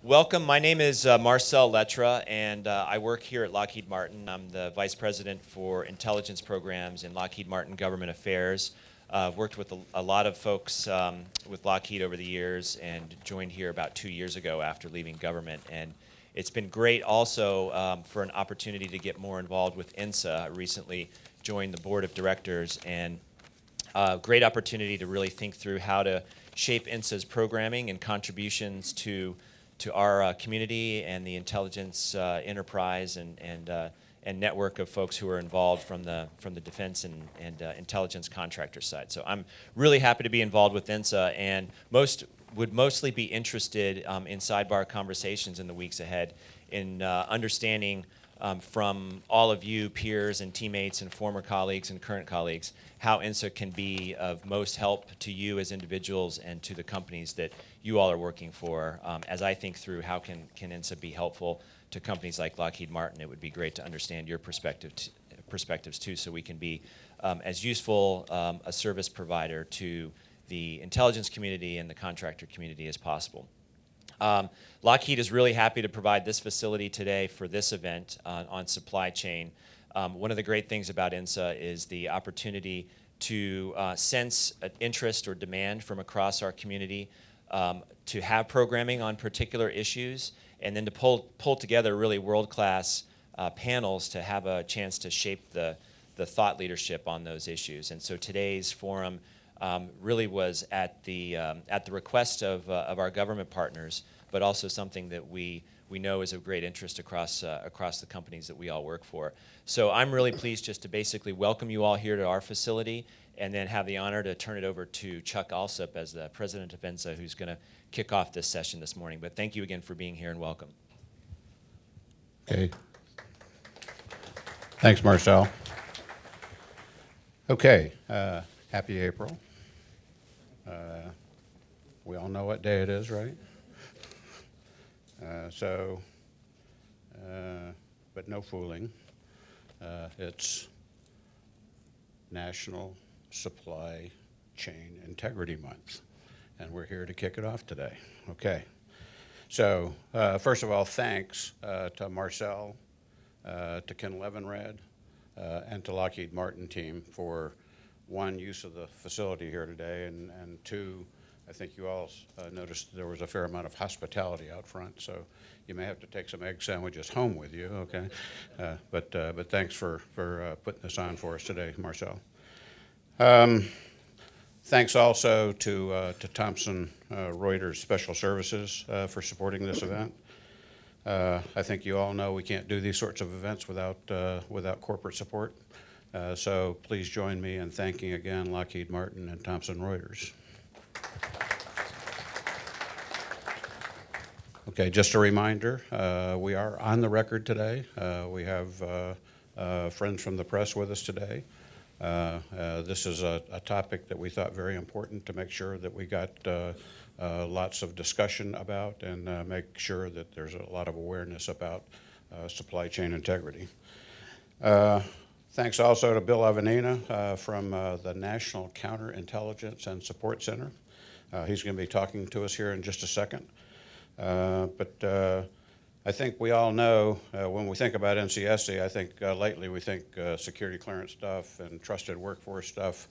Welcome. My name is Marcel Lettre, and I work here at Lockheed Martin. I'm the Vice President for Intelligence Programs in Lockheed Martin Government Affairs. I've worked with a lot of folks with Lockheed over the years and joined here about 2 years ago after leaving government. And it's been great also for an opportunity to get more involved with INSA. I recently joined the board of directors, and great opportunity to really think through how to shape INSA's programming and contributions to our community and the intelligence enterprise and network of folks who are involved from the defense and intelligence contractor side. So I'm really happy to be involved with INSA, and would mostly be interested in sidebar conversations in the weeks ahead in understanding from all of you peers and teammates and former colleagues and current colleagues how INSA can be of most help to you as individuals and to the companies that you all are working for. As I think through how can INSA be helpful to companies like Lockheed Martin, it would be great to understand your perspectives too, so we can be as useful a service provider to the intelligence community and the contractor community as possible. Lockheed is really happy to provide this facility today for this event on supply chain. One of the great things about INSA is the opportunity to sense an interest or demand from across our community to have programming on particular issues, and then to pull together really world-class panels to have a chance to shape the thought leadership on those issues. And so today's forum really was at the request of our government partners, but also something that we know is of great interest across the companies that we all work for. So I'm really pleased just to basically welcome you all here to our facility, and then have the honor to turn it over to Chuck Alsup as the president of INSA, who's going to kick off this session this morning. But thank you again for being here, and welcome. Okay. Thanks, Marcel. Okay. Happy April. We all know what day it is, right? But no fooling. It's National Supply Chain Integrity Month, and we're here to kick it off today. Okay. So first of all, thanks to Marcel, to Ken Levinrad, and to Lockheed Martin team for one, use of the facility here today, and two, I think you all noticed there was a fair amount of hospitality out front, so you may have to take some egg sandwiches home with you, okay? But thanks for putting this on for us today, Marcel. Thanks also to Thomson Reuters Special Services for supporting this event. I think you all know we can't do these sorts of events without corporate support. So please join me in thanking again Lockheed Martin and Thomson Reuters. Okay, just a reminder, we are on the record today. We have friends from the press with us today. This is a topic that we thought very important to make sure that we got lots of discussion about, and make sure that there's a lot of awareness about supply chain integrity. Thanks also to Bill Avenina from the National Counterintelligence and Support Center. He's going to be talking to us here in just a second. But I think we all know when we think about NCSC, I think lately we think security clearance stuff and trusted workforce stuff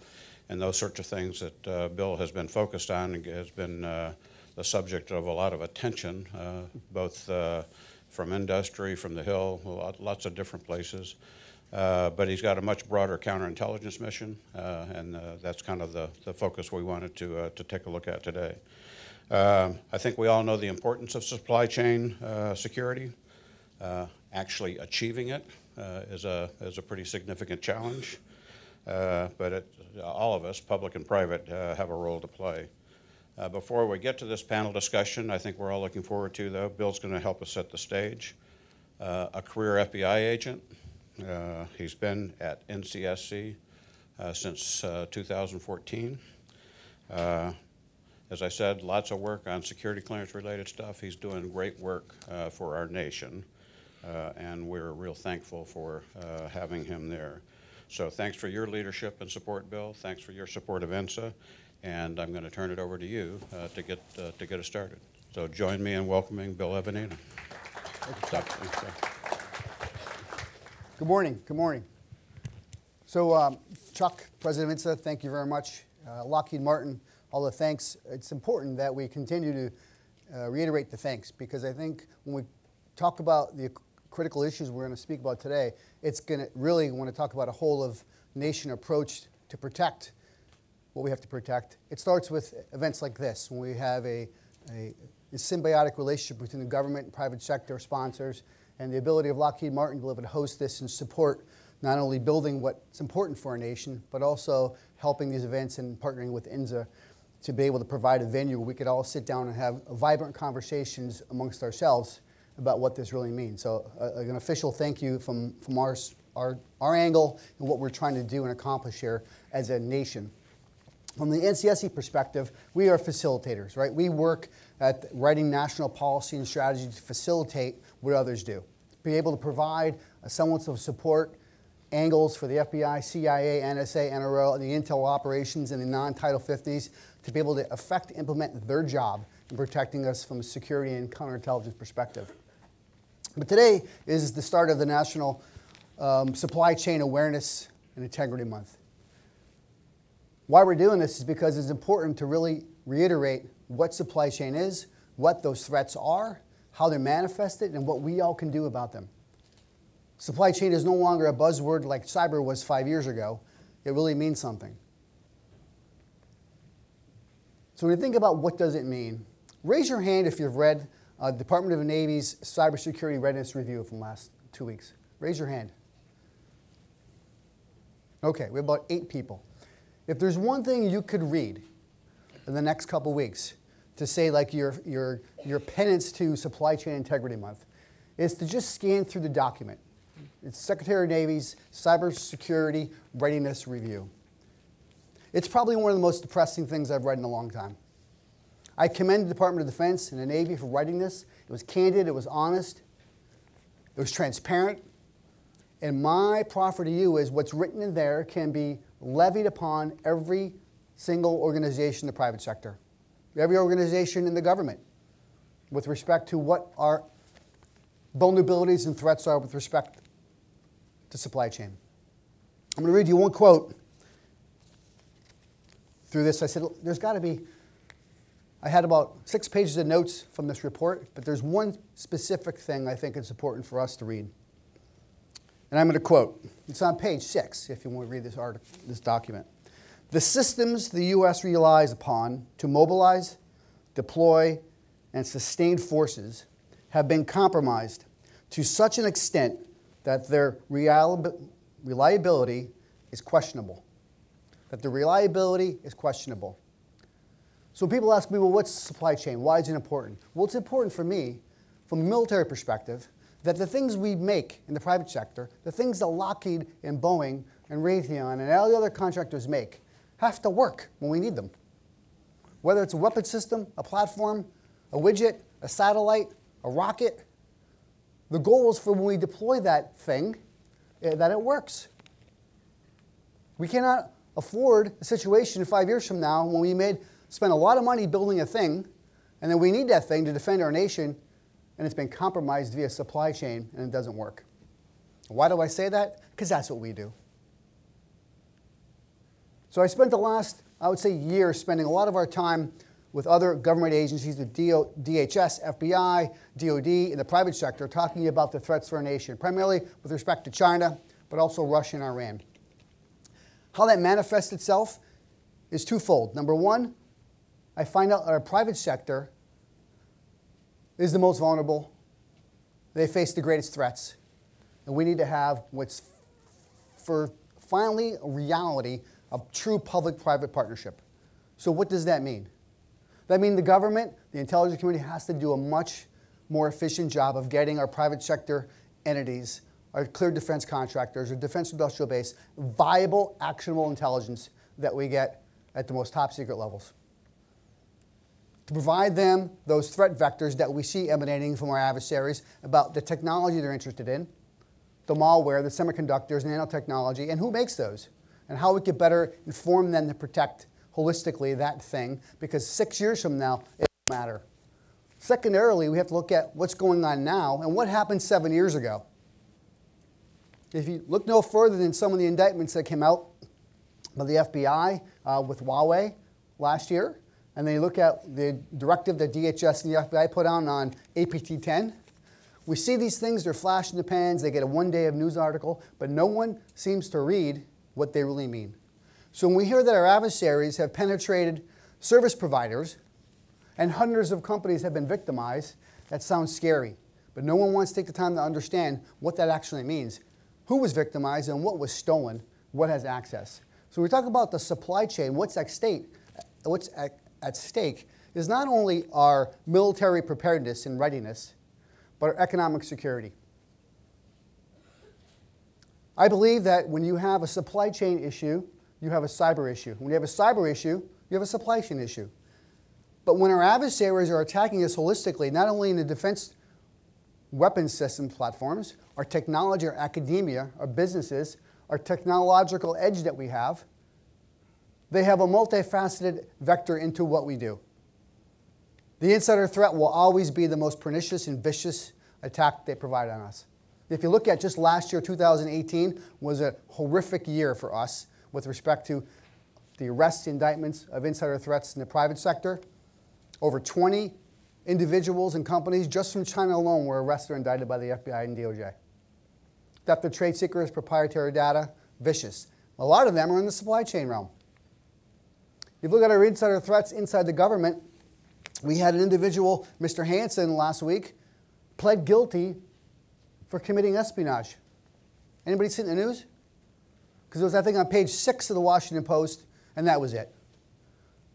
and those sorts of things that Bill has been focused on and has been the subject of a lot of attention, both from industry, from the Hill, lots of different places. But he's got a much broader counterintelligence mission, and that's kind of the focus we wanted to take a look at today. I think we all know the importance of supply chain security. Actually achieving it is a pretty significant challenge, but all of us, public and private, have a role to play. Before we get to this panel discussion, I think we're all looking forward to, though, Bill's going to help us set the stage. A career FBI agent. He's been at NCSC since 2014. As I said, lots of work on security clearance related stuff. He's doing great work for our nation, and we're real thankful for having him there. So thanks for your leadership and support, Bill. Thanks for your support of INSA, and I'm going to turn it over to you to get us started. So join me in welcoming Bill Evanina. Good morning. Good morning. So, Chuck, President of INSA, thank you very much. Lockheed Martin, all the thanks. It's important that we continue to reiterate the thanks, because I think when we talk about the critical issues we're going to speak about today, it's going to really want to talk about a whole of nation approach to protect what we have to protect. It starts with events like this, when we have a symbiotic relationship between the government and private sector sponsors, and the ability of Lockheed Martin to be able to host this and support not only building what's important for our nation, but also helping these events and partnering with INSA to be able to provide a venue where we could all sit down and have vibrant conversations amongst ourselves about what this really means. So an official thank you from our angle and what we're trying to do and accomplish here as a nation. From the NCSC perspective, we are facilitators, right? We work at writing national policy and strategy to facilitate what others do. Be able to provide a semblance of support angles for the FBI, CIA, NSA, NRO, the intel operations, and the non-Title 50s to be able to implement their job in protecting us from a security and counterintelligence perspective. But today is the start of the National Supply Chain Awareness and Integrity Month. Why we're doing this is because it's important to really reiterate what supply chain is, what those threats are, how they're manifested, and what we all can do about them. Supply chain is no longer a buzzword like cyber was 5 years ago. It really means something. So when you think about what does it mean, raise your hand if you've read Department of the Navy's Cybersecurity Readiness Review from the last 2 weeks. Raise your hand. Okay, we have about 8 people. If there's one thing you could read in the next couple weeks to say like your penance to Supply Chain Integrity Month, is to just scan through the document. It's Secretary of Navy's Cybersecurity Readiness Review. It's probably one of the most depressing things I've read in a long time. I commend the Department of Defense and the Navy for writing this. It was candid, it was honest, it was transparent. And my proffer to you is what's written in there can be levied upon every single organization in the private sector, every organization in the government, with respect to what our vulnerabilities and threats are with respect to supply chain. I'm going to read you one quote through this. I said, there's got to be, I had about 6 pages of notes from this report, but there's one specific thing I think it's important for us to read. And I'm going to quote. It's on page 6, if you want to read this document. The systems the U.S. relies upon to mobilize, deploy, and sustain forces have been compromised to such an extent that their reliability is questionable. So people ask me, well, what's supply chain? Why is it important? Well, it's important for me, from a military perspective, that the things we make in the private sector, the things that Lockheed and Boeing and Raytheon and all the other contractors make, have to work when we need them. Whether it's a weapon system, a platform, a widget, a satellite, a rocket, the goal is for when we deploy that thing, that it works. We cannot afford a situation 5 years from now when we spend a lot of money building a thing, and then we need that thing to defend our nation, and it's been compromised via supply chain, and it doesn't work. Why do I say that? Because that's what we do. So I spent the last, I would say, year spending a lot of our time with other government agencies, the DHS, FBI, DOD, in the private sector, talking about the threats to our nation, primarily with respect to China, but also Russia and Iran. How that manifests itself is twofold. Number one, I find out that our private sector is the most vulnerable. They face the greatest threats. And we need to have what's, for finally, a reality of true public-private partnership. So what does that mean? That means the government, the intelligence community, has to do a much more efficient job of getting our private sector entities, our clear defense contractors, our defense industrial base, viable, actionable intelligence that we get at the most top secret levels. To provide them those threat vectors that we see emanating from our adversaries about the technology they're interested in, the malware, the semiconductors, nanotechnology, and who makes those, and how we could better inform them to protect holistically that thing, because 6 years from now, it won't matter. Secondarily, we have to look at what's going on now and what happened 7 years ago. If you look no further than some of the indictments that came out by the FBI with Huawei last year, and then you look at the directive that DHS and the FBI put out on APT-10, we see these things, they're flash in the pans, they get a one-day of news article, but no one seems to read what they really mean. So when we hear that our adversaries have penetrated service providers and hundreds of companies have been victimized, that sounds scary. But no one wants to take the time to understand what that actually means. Who was victimized and what was stolen, what has access. So when we talk about the supply chain, what's at stake is not only our military preparedness and readiness, but our economic security. I believe that when you have a supply chain issue, you have a cyber issue. When you have a cyber issue, you have a supply chain issue. But when our adversaries are attacking us holistically, not only in the defense weapons system platforms, our technology, our academia, our businesses, our technological edge that we have, they have a multifaceted vector into what we do. The insider threat will always be the most pernicious and vicious attack they provide on us. If you look at just last year, 2018 was a horrific year for us with respect to the arrests, indictments of insider threats in the private sector. Over 20 individuals and companies just from China alone were arrested or indicted by the FBI and DOJ. Theft of trade secrets, proprietary data, vicious. A lot of them are in the supply chain realm. If you look at our insider threats inside the government, we had an individual, Mr. Hansen, last week, pled guilty for committing espionage. Anybody seen the news? Because it was, I think, on page 6 of the Washington Post, and that was it.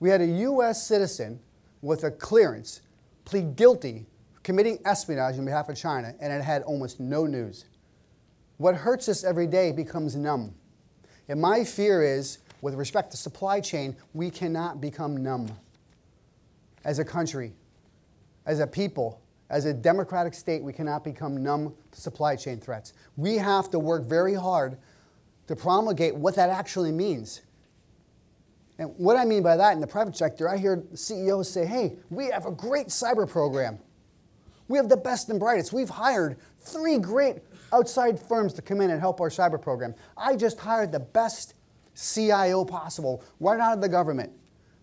We had a U.S. citizen with a clearance plead guilty for committing espionage on behalf of China, and it had almost no news. What hurts us every day becomes numb. And my fear is, with respect to supply chain, we cannot become numb. As a country, as a people, as a democratic state, we cannot become numb to supply chain threats. We have to work very hard to promulgate what that actually means. And what I mean by that, in the private sector, I hear CEOs say, hey, we have a great cyber program. We have the best and brightest. We've hired 3 great outside firms to come in and help our cyber program. I just hired the best CIO possible right out of the government.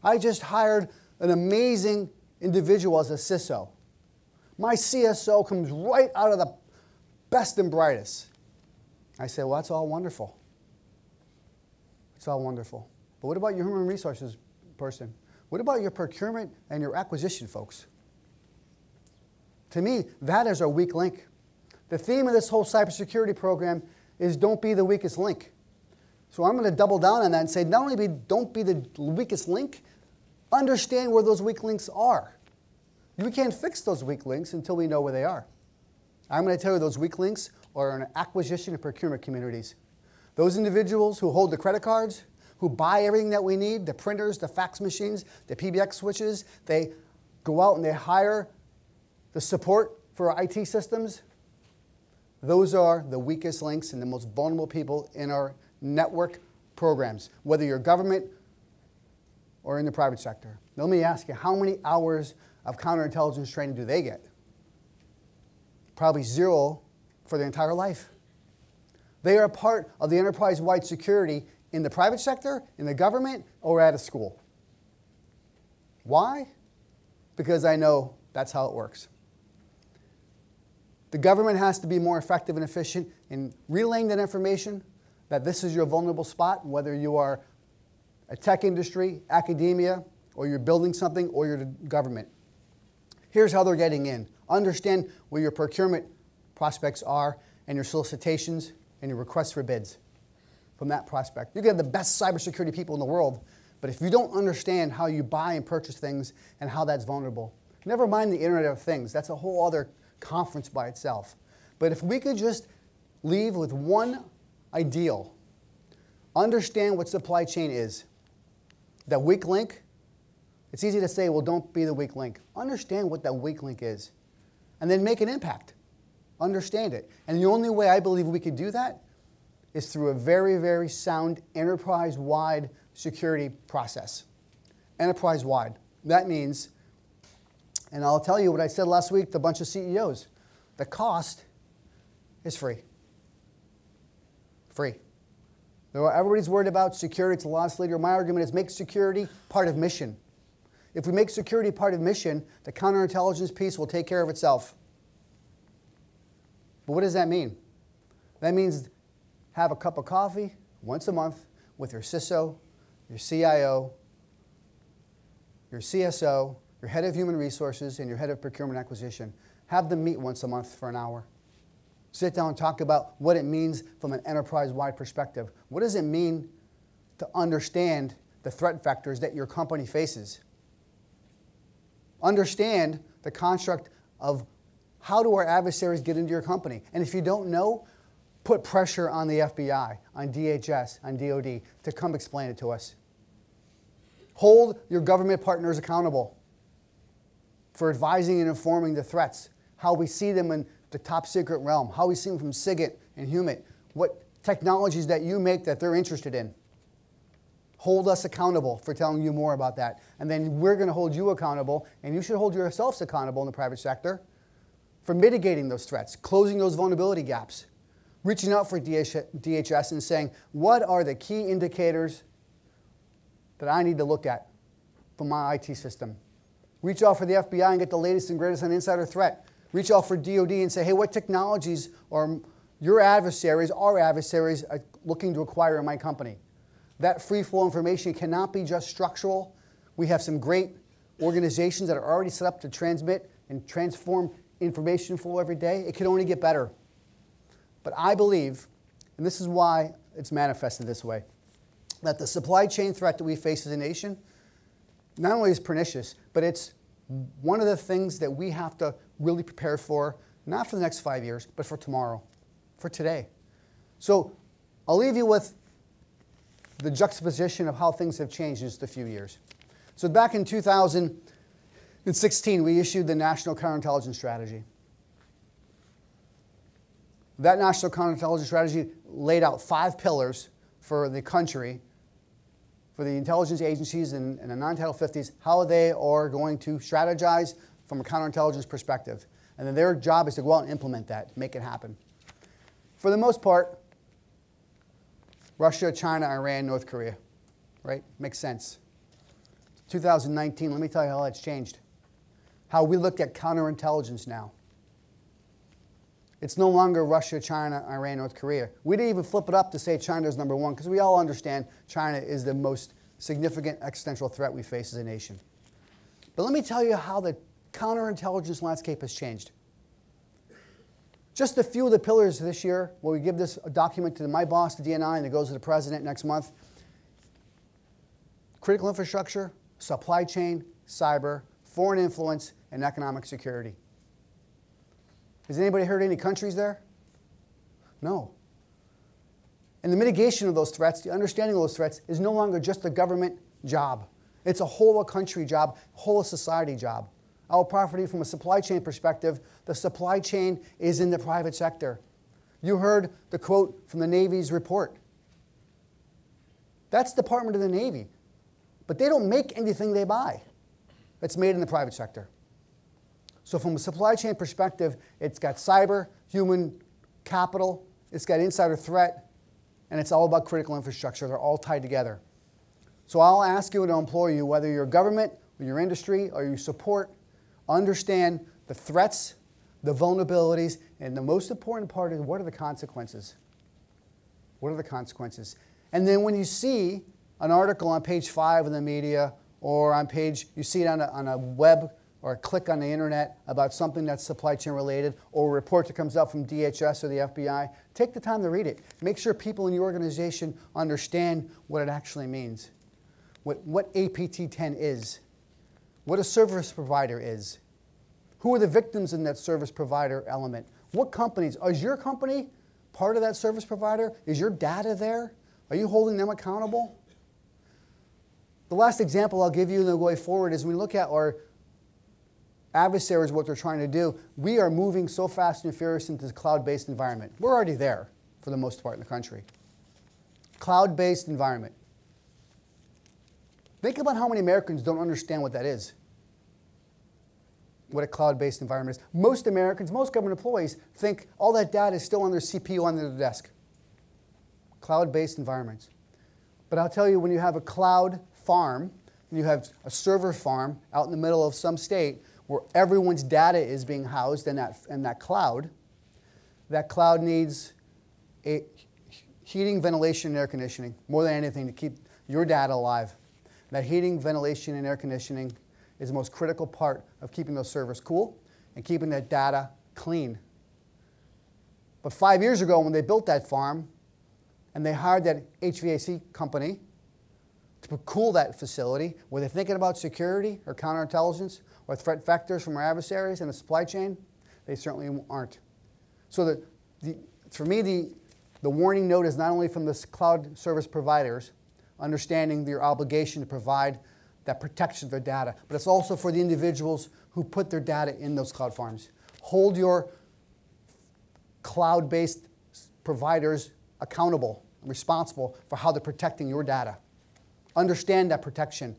I just hired an amazing individual as a CISO. My CSO comes right out of the best and brightest. I say, well, that's all wonderful. It's all wonderful. But what about your human resources person? What about your procurement and your acquisition folks? To me, that is our weak link. The theme of this whole cybersecurity program is don't be the weakest link. So I'm going to double down on that and say not only don't be the weakest link, understand where those weak links are. We can't fix those weak links until we know where they are. I'm going to tell you those weak links are in acquisition and procurement communities. Those individuals who hold the credit cards, who buy everything that we need, the printers, the fax machines, the PBX switches, they go out and they hire the support for our IT systems. Those are the weakest links and the most vulnerable people in our network programs, whether you're government or in the private sector. Now, let me ask you, how many hours of counterintelligence training do they get? Probably 0 for their entire life. They are a part of the enterprise-wide security in the private sector, in the government, or at a school. Why? Because I know that's how it works. The government has to be more effective and efficient in relaying that information, that this is your vulnerable spot, whether you are a tech industry, academia, or you're building something, or you're the government. Here's how they're getting in. Understand where your procurement prospects are and your solicitations and your requests for bids from that prospect. You can have the best cybersecurity people in the world, but if you don't understand how you buy and purchase things and how that's vulnerable, never mind the Internet of Things. That's a whole other conference by itself. But if we could just leave with one ideal, understand what supply chain is. That weak link, it's easy to say, well, don't be the weak link. Understand what that weak link is, and then make an impact. Understand it. And the only way I believe we could do that is through a very, very sound enterprise-wide security process. Enterprise-wide. That means And I'll tell you what I said last week to a bunch of CEOs. The cost is free. Free. Everybody's worried about security. It's a loss leader. My argument is make security part of mission. If we make security part of mission, the counterintelligence piece will take care of itself. But what does that mean? That means have a cup of coffee once a month with your CISO, your CIO, your CSO, your head of human resources, and your head of procurement acquisition. Have them meet once a month for an hour. Sit down and talk about what it means from an enterprise-wide perspective. What does it mean to understand the threat vectors that your company faces? Understand the construct of how do our adversaries get into your company? And if you don't know, put pressure on the FBI, on DHS, on DOD to come explain it to us. Hold your government partners accountable for advising and informing the threats, how we see them in the top secret realm, how we see them from SIGINT and HUMIT, what technologies that you make that they're interested in. Hold us accountable for telling you more about that. And then we're going to hold you accountable, and you should hold yourselves accountable in the private sector for mitigating those threats, closing those vulnerability gaps, reaching out for DHS and saying, what are the key indicators that I need to look at from my IT system? Reach out for the FBI and get the latest and greatest on insider threat. Reach out for DOD and say, hey, what technologies are your adversaries, our adversaries, are looking to acquire in my company? That free flow information cannot be just structural. We have some great organizations that are already set up to transmit and transform information flow every day. It can only get better. But I believe, and this is why it's manifested this way, that the supply chain threat that we face as a nation not only is pernicious, but it's one of the things that we have to really prepare for, not for the next 5 years, but for tomorrow, for today. So I'll leave you with the juxtaposition of how things have changed in just a few years. So back in 2016, we issued the National Counterintelligence Strategy. That National Counterintelligence Strategy laid out 5 pillars for the country, for the intelligence agencies and the non-Title 50s, how they are going to strategize from a counterintelligence perspective. And then their job is to go out and implement that, make it happen. For the most part, Russia, China, Iran, North Korea, right? Makes sense. 2019, let me tell you how that's changed. How we look at counterintelligence now. It's no longer Russia, China, Iran, North Korea. We didn't even flip it up to say China is number 1, because we all understand China is the most significant existential threat we face as a nation. But let me tell you how the counterintelligence landscape has changed. Just a few of the pillars this year, where we give this document to my boss, the DNI, and it goes to the president next month. Critical infrastructure, supply chain, cyber, foreign influence, and economic security. Has anybody heard any countries there? No. And the mitigation of those threats, the understanding of those threats, is no longer just a government job. It's a whole country job, whole society job. Our property from a supply chain perspective, the supply chain is in the private sector. You heard the quote from the Navy's report. That's Department of the Navy. But they don't make anything they buy. It's made in the private sector. So from a supply chain perspective, it's got cyber, human capital, it's got insider threat, and it's all about critical infrastructure. They're all tied together. So I'll ask you and I'll implore you, whether you're government, or your industry, or you support, understand the threats, the vulnerabilities, and the most important part is, what are the consequences? What are the consequences? And then when you see an article on page 5 of the media, or on page, you see it on a web or a click on the internet about something that's supply chain related, or a report that comes out from DHS or the FBI, take the time to read it. Make sure people in your organization understand what it actually means, what APT-10 is, what a service provider is, who are the victims in that service provider element, what companies, is your company part of that service provider? Is your data there? Are you holding them accountable? The last example I'll give you in the way forward is when we look at our adversaries, what they're trying to do, we are moving so fast and furious into the cloud-based environment. We're already there for the most part in the country. Cloud-based environment. Think about how many Americans don't understand what that is. what a cloud-based environment is. Most Americans, most government employees think all that data is still on their CPU on their desk. Cloud-based environments. But I'll tell you, when you have a cloud farm, and you have a server farm out in the middle of some state where everyone's data is being housed in that cloud needs heating, ventilation, and air conditioning more than anything to keep your data alive. That heating, ventilation, and air conditioning is the most critical part of keeping those servers cool and keeping that data clean. But 5 years ago, when they built that farm and they hired that HVAC company to cool that facility, were they thinking about security or counterintelligence or threat vectors from our adversaries in the supply chain? They certainly aren't. So for me, the warning note is not only from the cloud service providers, understanding their obligation to provide that protection of their data, but it's also for the individuals who put their data in those cloud farms. Hold your cloud-based providers accountable and responsible for how they're protecting your data. Understand that protection,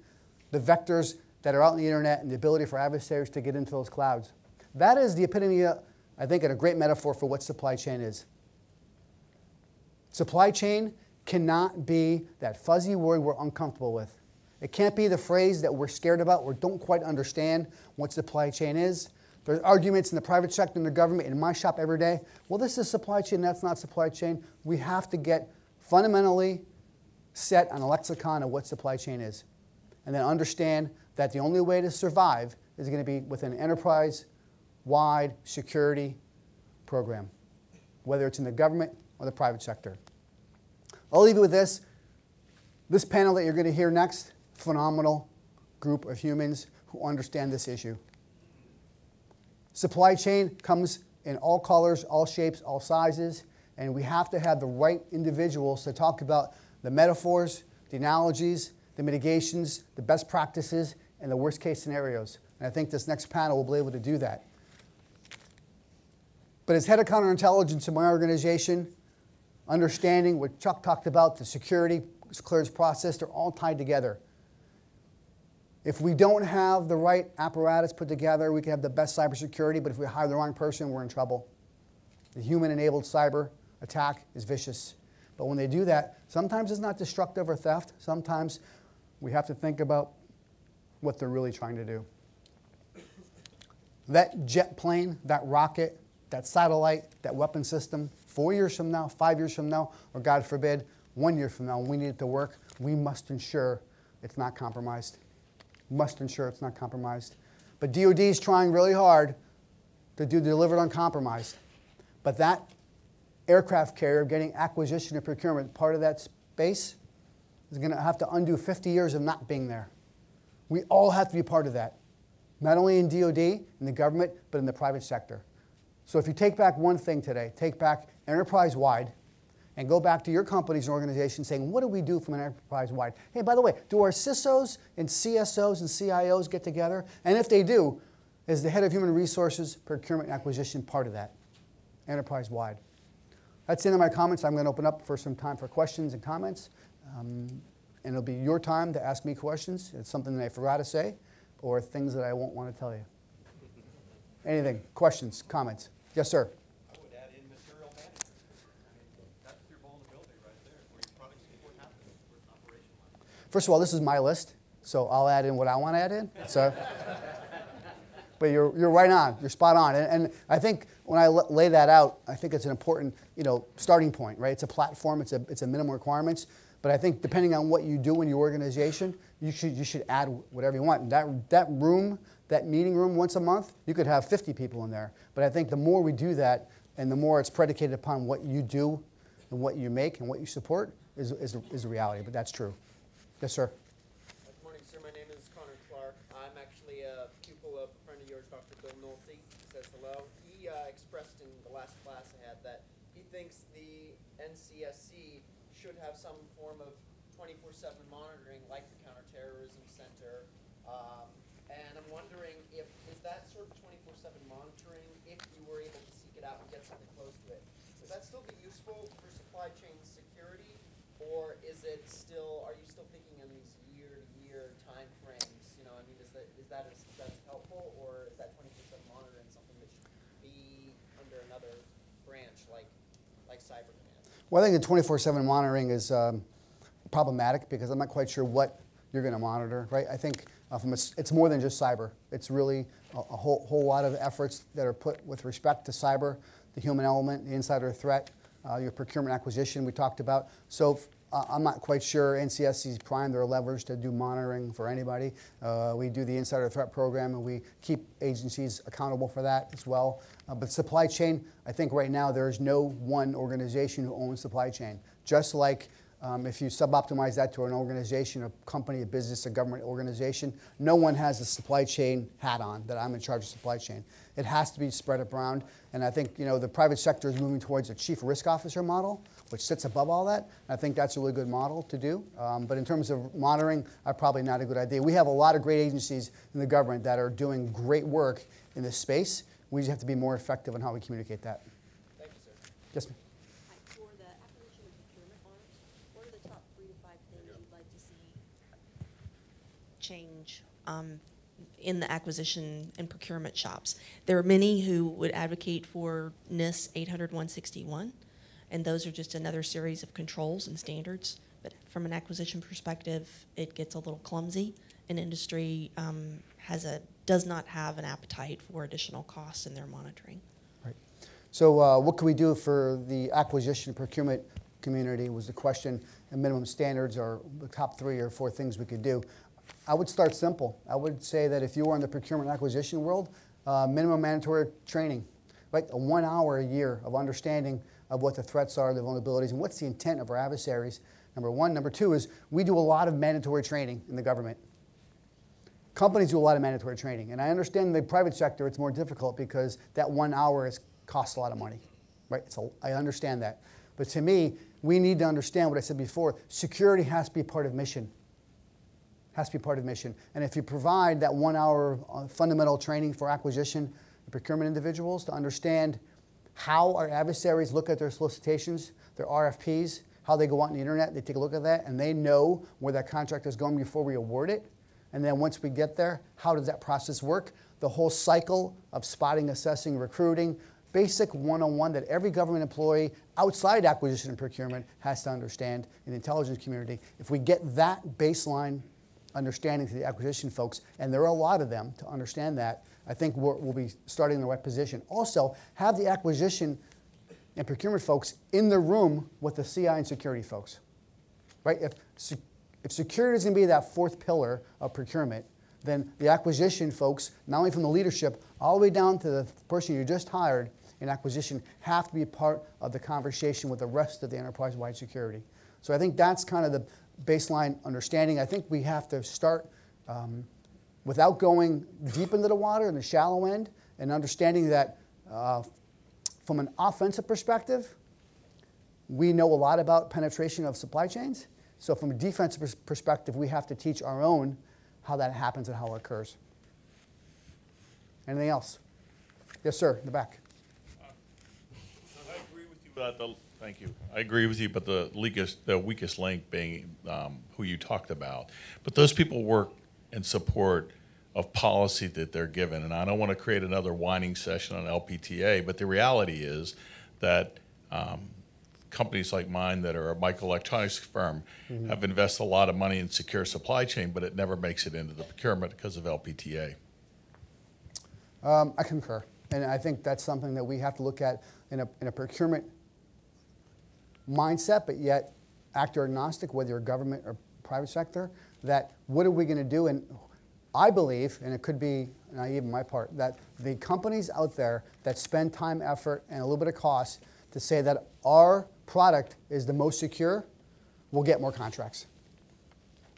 the vectors that are out on the internet and the ability for adversaries to get into those clouds. That is the epitome, I think, and a great metaphor for what supply chain is. Supply chain cannot be that fuzzy word we're uncomfortable with. It can't be the phrase that we're scared about or don't quite understand what supply chain is. There's arguments in the private sector and the government, in my shop every day. Well, this is supply chain, that's not supply chain. We have to get fundamentally set on a lexicon of what supply chain is. And then understand that the only way to survive is going to be with an enterprise-wide security program, whether it's in the government or the private sector. I'll leave you with this. This panel that you're going to hear next, phenomenal group of humans who understand this issue. Supply chain comes in all colors, all shapes, all sizes, and we have to have the right individuals to talk about the metaphors, the analogies, the mitigations, the best practices, and the worst case scenarios. And I think this next panel will be able to do that. But as head of counterintelligence in my organization, understanding what Chuck talked about, the security clearance process, they're all tied together. If we don't have the right apparatus put together, we can have the best cybersecurity, but if we hire the wrong person, we're in trouble. The human-enabled cyber attack is vicious. But when they do that, sometimes it's not destructive or theft. Sometimes we have to think about what they're really trying to do. That jet plane, that rocket, that satellite, that weapon system, 4 years from now, 5 years from now, or God forbid, 1 year from now, when we need it to work, we must ensure it's not compromised. Must ensure it's not compromised. But DoD is trying really hard to deliver it uncompromised. But that aircraft carrier getting acquisition and procurement, part of that space, is going to have to undo 50 years of not being there. We all have to be part of that, not only in DoD, in the government, but in the private sector. So if you take back one thing today, take back enterprise-wide, and go back to your companies and organizations saying, what do we do from an enterprise-wide? Hey, by the way, do our CISOs and CSOs and CIOs get together? And if they do, is the head of human resources, procurement, and acquisition part of that, enterprise-wide? That's the end of my comments. I'm going to open up for some time for questions and comments. And it'll be your time to ask me questions. It's something that I forgot to say or things that I won't want to tell you. Anything? Questions? Comments? Yes, sir. I would add in material management. I mean, that's your vulnerability right there, where your product support happens with operational. First of all, this is my list, so I'll add in what I want to add in. So, but you're right on. You're spot on. And I think when I lay that out, I think it's an important starting point, right? It's a platform. It's a minimum requirements. But I think depending on what you do in your organization, you should add whatever you want. That room, that meeting room once a month, you could have 50 people in there. But I think the more we do that, and the more it's predicated upon what you do and what you make and what you support is a reality. But that's true. Yes, sir. Good morning, sir. My name is Connor Clark. I'm actually a pupil of a friend of yours, Dr. Bill Nolte. He says hello. He expressed in the last class I had that he thinks the NCSC should have some form of 24/7 monitoring like the Counterterrorism Center. And I'm wondering is that sort of 24/7 monitoring, if you were able to seek it out and get something close to it, would that still be useful for supply chain security? Or is it still, are you still thinking in these year-to-year time frames? I mean, is that as helpful, or is that 24/7 cyber command? Well, I think the 24/7 monitoring is problematic because I'm not quite sure what you're going to monitor, right? I think it's more than just cyber. It's really a whole lot of efforts that are put with respect to cyber, the human element, the insider threat, your procurement acquisition we talked about. So I'm not quite sure NCSC's primed their levers to do monitoring for anybody. We do the insider threat program, and we keep agencies accountable for that as well. But supply chain, I think right now there is no one organization who owns supply chain. Just like if you suboptimize that to an organization, a company, a business, a government organization, no one has a supply chain hat on that I'm in charge of supply chain. It has to be spread around, and I think the private sector is moving towards a chief risk officer model, which sits above all that. And I think that's a really good model to do. But in terms of monitoring, probably not a good idea. We have a lot of great agencies in the government that are doing great work in this space. We just have to be more effective in how we communicate that. Thank you, sir. Yes, ma'am. For the acquisition and procurement arms, what are the top 3 to 5 things you'd like to see change in the acquisition and procurement shops? There are many who would advocate for NIS 800-161, and those are just another series of controls and standards. But from an acquisition perspective, it gets a little clumsy, and industry does not have an appetite for additional costs in their monitoring. Right. So what can we do for the acquisition and procurement community was the question, and minimum standards are the top 3 or 4 things we could do. I would start simple. I would say that if you were in the procurement acquisition world, minimum mandatory training, right? 1 hour a year of understanding of what the threats are, the vulnerabilities, and what's the intent of our adversaries, number 1. Number 2 is we do a lot of mandatory training in the government. Companies do a lot of mandatory training, and I understand in the private sector it's more difficult because that 1 hour costs a lot of money, right? I understand that. But to me, we need to understand what I said before. Security has to be part of mission. Has to be part of mission. And if you provide that 1 hour fundamental training for acquisition and procurement individuals to understand how our adversaries look at their solicitations, their RFPs, how they go out on the internet, they take a look at that, and they know where that contract is going before we award it. And then once we get there, how does that process work? The whole cycle of spotting, assessing, recruiting, basic 101 that every government employee outside acquisition and procurement has to understand in the intelligence community. If we get that baseline understanding to the acquisition folks, and there are a lot of them to understand that, I think we'll be starting in the right position. Also, have the acquisition and procurement folks in the room with the CI and security folks, right? If security is going to be that 4th pillar of procurement, then the acquisition folks, not only from the leadership, all the way down to the person you just hired in acquisition, have to be part of the conversation with the rest of the enterprise-wide security. So I think that's kind of the baseline understanding. I think we have to start without going deep into the water in the shallow end, and understanding that from an offensive perspective, we know a lot about penetration of supply chains. So from a defensive perspective, we have to teach our own how that happens and how it occurs. Anything else? Yes, sir, in the back. I agree with you about thank you. I agree with you about the weakest link being who you talked about. But those people work in support of policy that they're given. And I don't want to create another whining session on LPTA, but the reality is that companies like mine that are a microelectronics firm have invested a lot of money in secure supply chain, but it never makes it into the procurement because of LPTA. I concur. And I think that's something that we have to look at in a procurement mindset, but yet actor agnostic, whether you're government or private sector, that what are we going to do? And I believe, and it could be naive on my part, that the companies out there that spend time, effort, and a little bit of cost to say that our product is the most secure will get more contracts.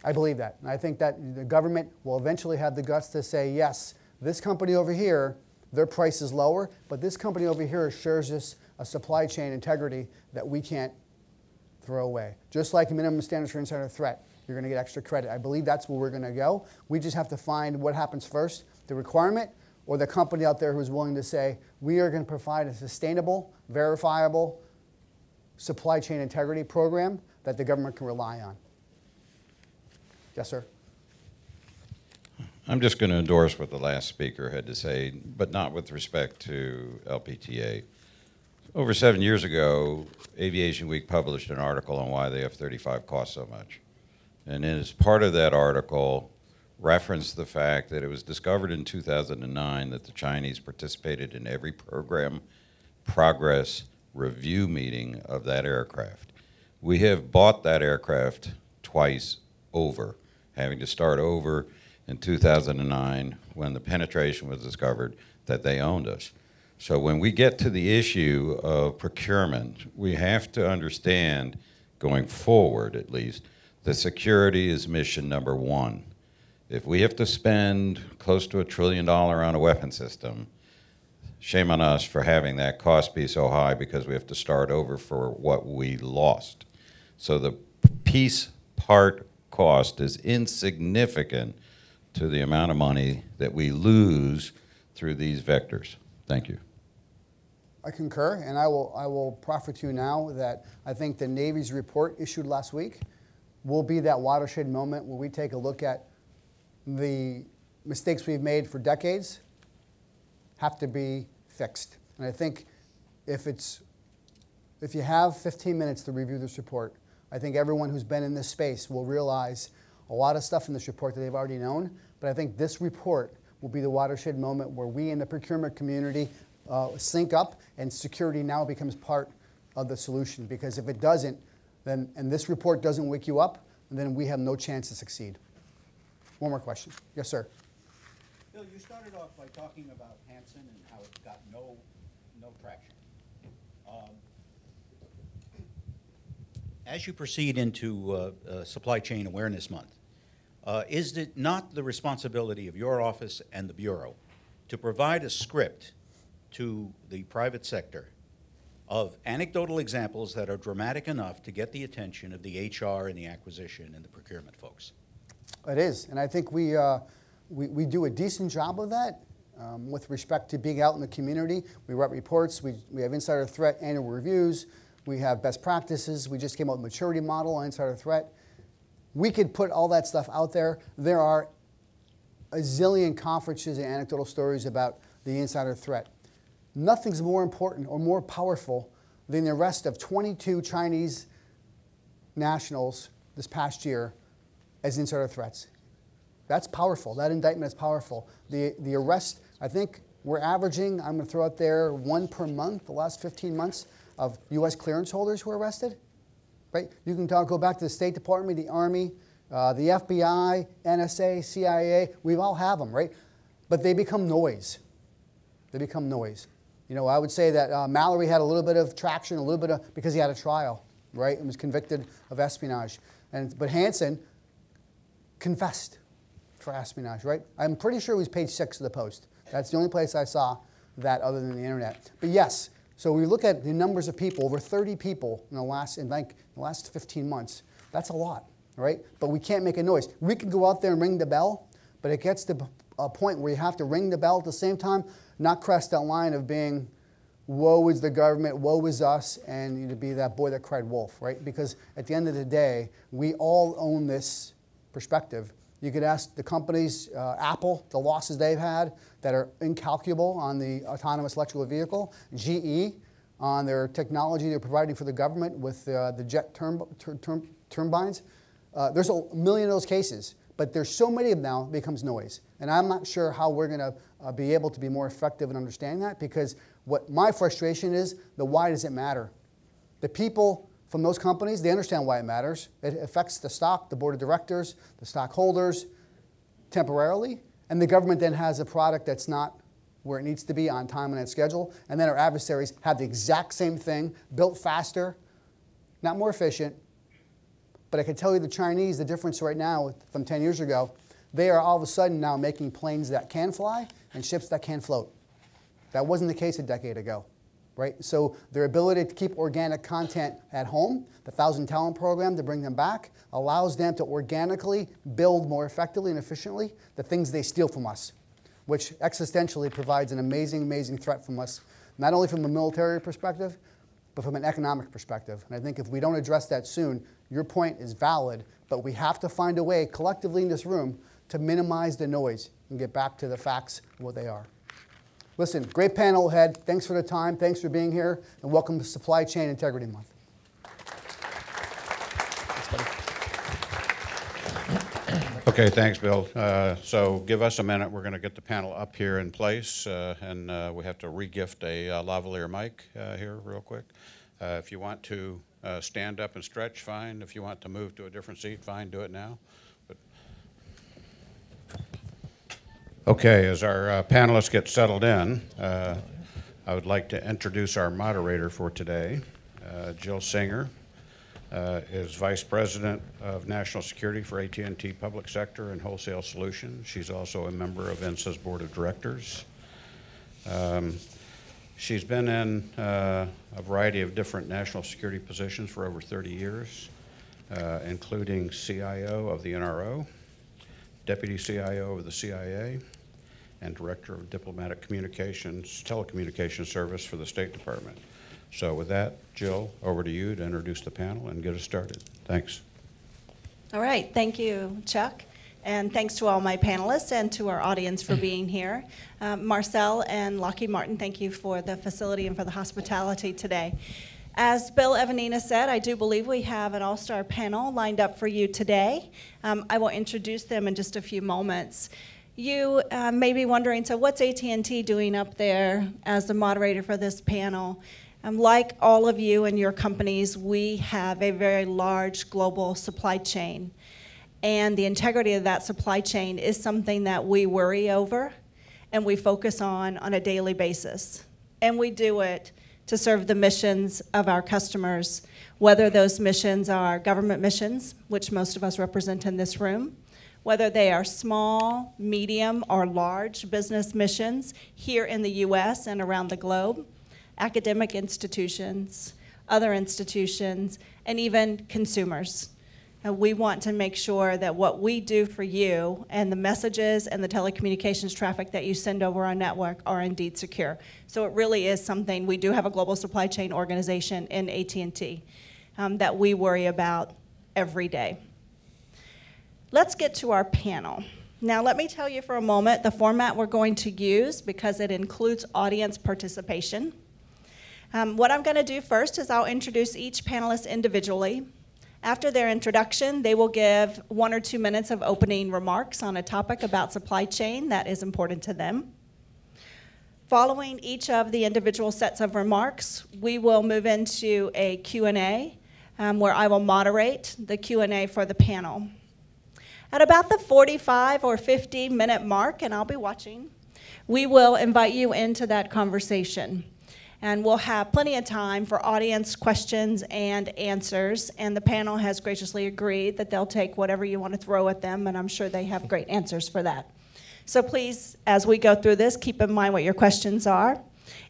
I believe that. And I think that the government will eventually have the guts to say, yes, this company over here, their price is lower, but this company over here assures us a supply chain integrity that we can't throw away. Just like minimum standards for insider threat, you're going to get extra credit. I believe that's where we're going to go. We just have to find what happens first, the requirement or the company out there who's willing to say, we are going to provide a sustainable, verifiable supply chain integrity program that the government can rely on. Yes, sir. I'm just going to endorse what the last speaker had to say, but not with respect to LPTA. Over 7 years ago, Aviation Week published an article on why the F-35 costs so much. And as part of that article, referenced the fact that it was discovered in 2009 that the Chinese participated in every program progress review meeting of that aircraft. We have bought that aircraft twice over, having to start over in 2009 when the penetration was discovered that they owned us. So when we get to the issue of procurement, we have to understand, going forward at least, that security is mission number one. If we have to spend close to $1 trillion on a weapon system, shame on us for having that cost be so high because we have to start over for what we lost. So the piece part cost is insignificant to the amount of money that we lose through these vectors. Thank you. I concur, and I will proffer to you now that I think the Navy's report issued last week will be that watershed moment where we take a look at the mistakes we've made for decades have to be fixed. And I think if you have 15 minutes to review this report, I think everyone who's been in this space will realize a lot of stuff in this report that they've already known, but I think this report will be the watershed moment where we in the procurement community sync up and security now becomes part of the solution. Because if it doesn't, then, and this report doesn't wake you up, then we have no chance to succeed. One more question. Yes, sir. Bill, you started off by talking about Hansen and how it got no traction. As you proceed into Supply Chain Awareness Month, is it not the responsibility of your office and the Bureau to provide a script to the private sector of anecdotal examples that are dramatic enough to get the attention of the HR and the acquisition and the procurement folks? It is, and I think we do a decent job of that with respect to being out in the community. We write reports, we have insider threat annual reviews, we have best practices, we just came out with a maturity model on insider threat. We could put all that stuff out there. There are a zillion conferences and anecdotal stories about the insider threat. Nothing's more important or more powerful than the arrest of 22 Chinese nationals this past year as insider threats. That's powerful. That indictment is powerful. The arrest, I think we're averaging, I'm going to throw out there, 1 per month the last 15 months of U.S. clearance holders who are arrested. Right? You can go back to the State Department, the Army, the FBI, NSA, CIA. We all have them, right? But they become noise. They become noise. You know, I would say that Mallory had a little bit of traction, a little bit of, because he had a trial, right, and was convicted of espionage. But Hansen confessed for espionage, right? I'm pretty sure it was page 6 of the Post. That's the only place I saw that other than the internet. But yes, so we look at the numbers of people, over 30 people in the last 15 months. That's a lot, right? But we can't make a noise. We can go out there and ring the bell, but it gets to a point where you have to ring the bell at the same time, not crest that line of being, woe is the government, woe is us, and to be that boy that cried wolf, right? Because at the end of the day, we all own this perspective. You could ask the companies, Apple, the losses they've had that are incalculable on the autonomous electrical vehicle, GE on their technology they're providing for the government with the jet turbines. There's a million of those cases, but there's so many of them now it becomes noise. And I'm not sure how we're going to be able to be more effective in understanding that, because what my frustration is, the why does it matter? The people from those companies, they understand why it matters. It affects the stock, the board of directors, the stockholders temporarily, and the government then has a product that's not where it needs to be on time and on schedule, and then our adversaries have the exact same thing, built faster, not more efficient. But I can tell you the Chinese, the difference right now from 10 years ago, they are all of a sudden now making planes that can fly and ships that can float. That wasn't the case a decade ago. Right? So their ability to keep organic content at home, the 1,000 Talent Program to bring them back, allows them to organically build more effectively and efficiently the things they steal from us, which existentially provides an amazing, amazing threat from us, not only from a military perspective, but from an economic perspective. And I think if we don't address that soon, your point is valid, but we have to find a way collectively in this room to minimize the noise and get back to the facts of what they are. Listen, great panel ahead. Thanks for the time. Thanks for being here. And welcome to Supply Chain Integrity Month. Okay, thanks, Bill. So give us a minute. We're going to get the panel up here in place, and we have to re-gift a lavalier mic here real quick. If you want to stand up and stretch, fine. If you want to move to a different seat, fine. Do it now. But okay, as our panelists get settled in, I would like to introduce our moderator for today, Jill Singer. Is Vice President of National Security for AT&T Public Sector and Wholesale Solutions. She's also a member of INSA's Board of Directors. She's been in a variety of different national security positions for over 30 years, including CIO of the NRO, Deputy CIO of the CIA, and Director of Diplomatic Communications, Telecommunications Service for the State Department. So with that, Jill, over to you to introduce the panel and get us started. Thanks. All right, thank you, Chuck. And thanks to all my panelists and to our audience for being here. Marcel and Lockheed Martin, thank you for the facility and for the hospitality today. As Bill Evanina said, I do believe we have an all-star panel lined up for you today. I will introduce them in just a few moments. You may be wondering, so what's AT&T doing up there as the moderator for this panel? Like all of you and your companies, we have a very large global supply chain. And the integrity of that supply chain is something that we worry over and we focus on a daily basis. And we do it to serve the missions of our customers, whether those missions are government missions, which most of us represent in this room, whether they are small, medium, or large business missions here in the US and around the globe, academic institutions, other institutions, and even consumers. And we want to make sure that what we do for you and the messages and the telecommunications traffic that you send over our network are indeed secure. So it really is something, we do have a global supply chain organization in AT&T that we worry about every day. Let's get to our panel. Now let me tell you for a moment the format we're going to use because it includes audience participation. What I'm going to do first is I'll introduce each panelist individually. After their introduction, they will give 1 or 2 minutes of opening remarks on a topic about supply chain that is important to them. Following each of the individual sets of remarks, we will move into a Q&A where I will moderate the Q&A for the panel. At about the 45 or 50-minute mark, and I'll be watching, we will invite you into that conversation. And we'll have plenty of time for audience questions and answers. And the panel has graciously agreed that they'll take whatever you want to throw at them, and I'm sure they have great answers for that. So please, as we go through this, keep in mind what your questions are.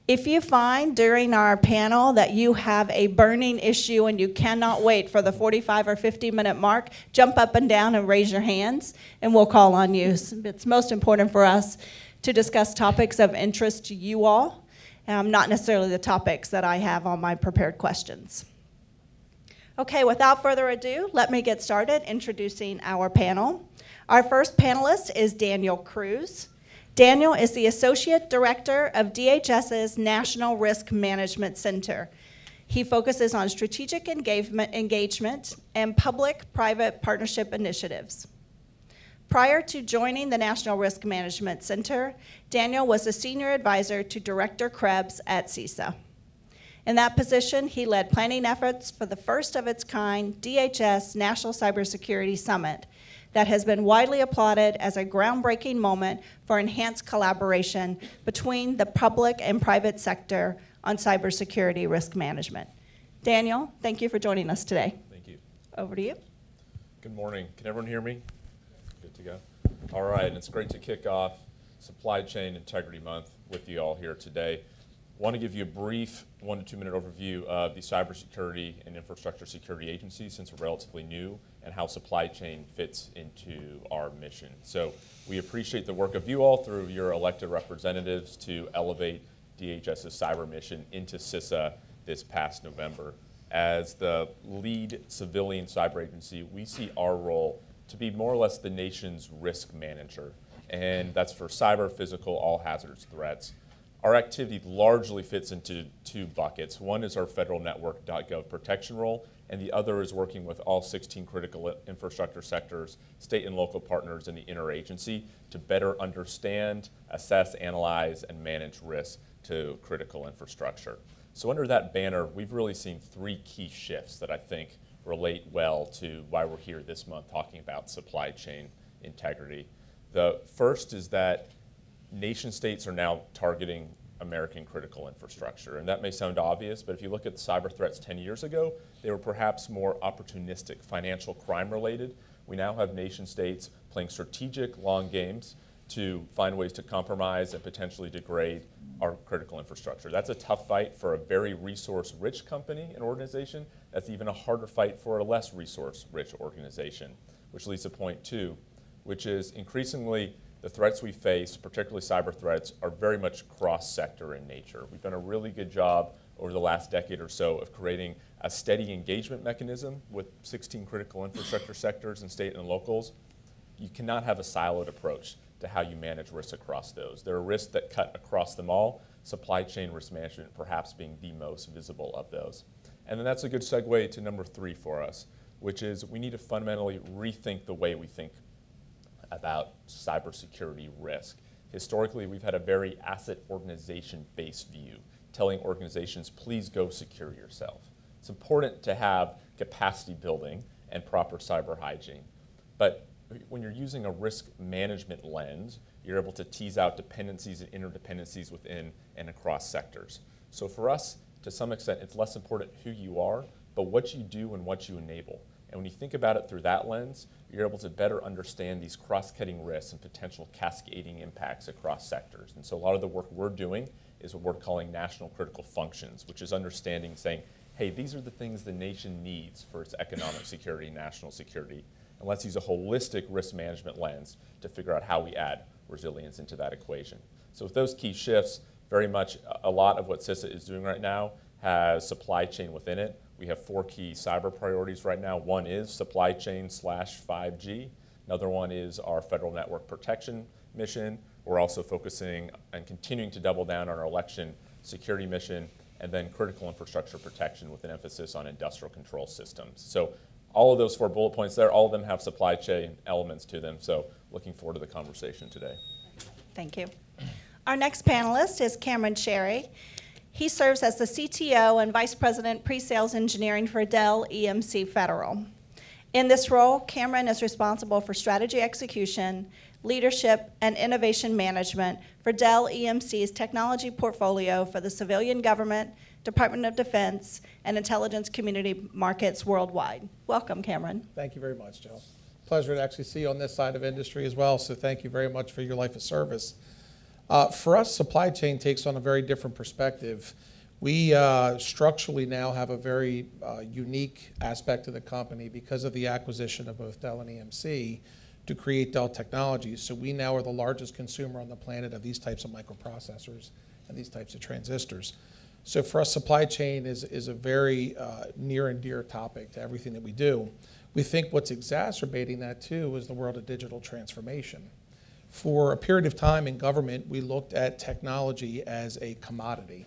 If you find during our panel that you have a burning issue and you cannot wait for the 45 or 50-minute mark, jump up and down and raise your hands, and we'll call on you. It's most important for us to discuss topics of interest to you all. Not necessarily the topics that I have on my prepared questions. Okay, without further ado, let me get started introducing our panel. Our first panelist is Daniel Cruz. Daniel is the Associate Director of DHS's National Risk Management Center. He focuses on strategic engagement and public-private partnership initiatives. Prior to joining the National Risk Management Center, Daniel was a senior advisor to Director Krebs at CISA. In that position, he led planning efforts for the first of its kind DHS National Cybersecurity Summit that has been widely applauded as a groundbreaking moment for enhanced collaboration between the public and private sector on cybersecurity risk management. Daniel, thank you for joining us today. Thank you. Over to you. Good morning. Can everyone hear me? Good to go. All right, and it's great to kick off Supply Chain Integrity Month with you all here today. I want to give you a brief 1 to 2 minute overview of the Cybersecurity and Infrastructure Security Agency, since we're relatively new, and how supply chain fits into our mission. So we appreciate the work of you all through your elected representatives to elevate DHS's cyber mission into CISA this past November. As the lead civilian cyber agency, we see our role to be more or less the nation's risk manager. And that's for cyber, physical, all hazardous threats. Our activity largely fits into two buckets. One is our federal network.gov protection role, and the other is working with all 16 critical infrastructure sectors, state and local partners, and the interagency to better understand, assess, analyze, and manage risks to critical infrastructure. So under that banner, we've really seen three key shifts that I think relate well to why we're here this month talking about supply chain integrity. The first is that nation states are now targeting American critical infrastructure. And that may sound obvious, but if you look at cyber threats 10 years ago, they were perhaps more opportunistic, financial crime related. We now have nation states playing strategic long games to find ways to compromise and potentially degrade our critical infrastructure. That's a tough fight for a very resource-rich company and organization. That's even a harder fight for a less resource-rich organization, which leads to point two, which is increasingly the threats we face, particularly cyber threats, are very much cross-sector in nature. We've done a really good job over the last decade or so of creating a steady engagement mechanism with 16 critical infrastructure sectors and state and locals. You cannot have a siloed approach to how you manage risks across those. There are risks that cut across them all, supply chain risk management perhaps being the most visible of those. And then that's a good segue to number three for us, which is we need to fundamentally rethink the way we think about cybersecurity risk. Historically, we've had a very asset organization-based view, telling organizations, please go secure yourself. It's important to have capacity building and proper cyber hygiene. But when you're using a risk management lens, you're able to tease out dependencies and interdependencies within and across sectors. So for us, to some extent, it's less important who you are, but what you do and what you enable. And when you think about it through that lens, you're able to better understand these cross-cutting risks and potential cascading impacts across sectors. And so a lot of the work we're doing is what we're calling national critical functions, which is understanding, saying, hey, these are the things the nation needs for its economic security, national security. And let's use a holistic risk management lens to figure out how we add resilience into that equation. So with those key shifts, very much a lot of what CISA is doing right now has supply chain within it. We have four key cyber priorities right now. One is supply chain / 5G. Another one is our federal network protection mission. We're also focusing and continuing to double down on our election security mission, and then critical infrastructure protection with an emphasis on industrial control systems. So all of those 4 bullet points there, all of them have supply chain elements to them. So looking forward to the conversation today. Thank you. Our next panelist is Cameron Chehreh. He serves as the CTO and Vice President Pre-Sales Engineering for Dell EMC Federal. In this role, Cameron is responsible for strategy execution, leadership, and innovation management for Dell EMC's technology portfolio for the civilian government, Department of Defense, and intelligence community markets worldwide. Welcome, Cameron. Thank you very much, Jill. Pleasure to actually see you on this side of industry as well, so thank you very much for your life of service. For us, supply chain takes on a very different perspective. We structurally now have a very unique aspect of the company because of the acquisition of both Dell and EMC to create Dell Technologies. So we now are the largest consumer on the planet of these types of microprocessors and these types of transistors. So for us, supply chain is a very near and dear topic to everything that we do. We think what's exacerbating that too is the world of digital transformation. For a period of time in government, we looked at technology as a commodity.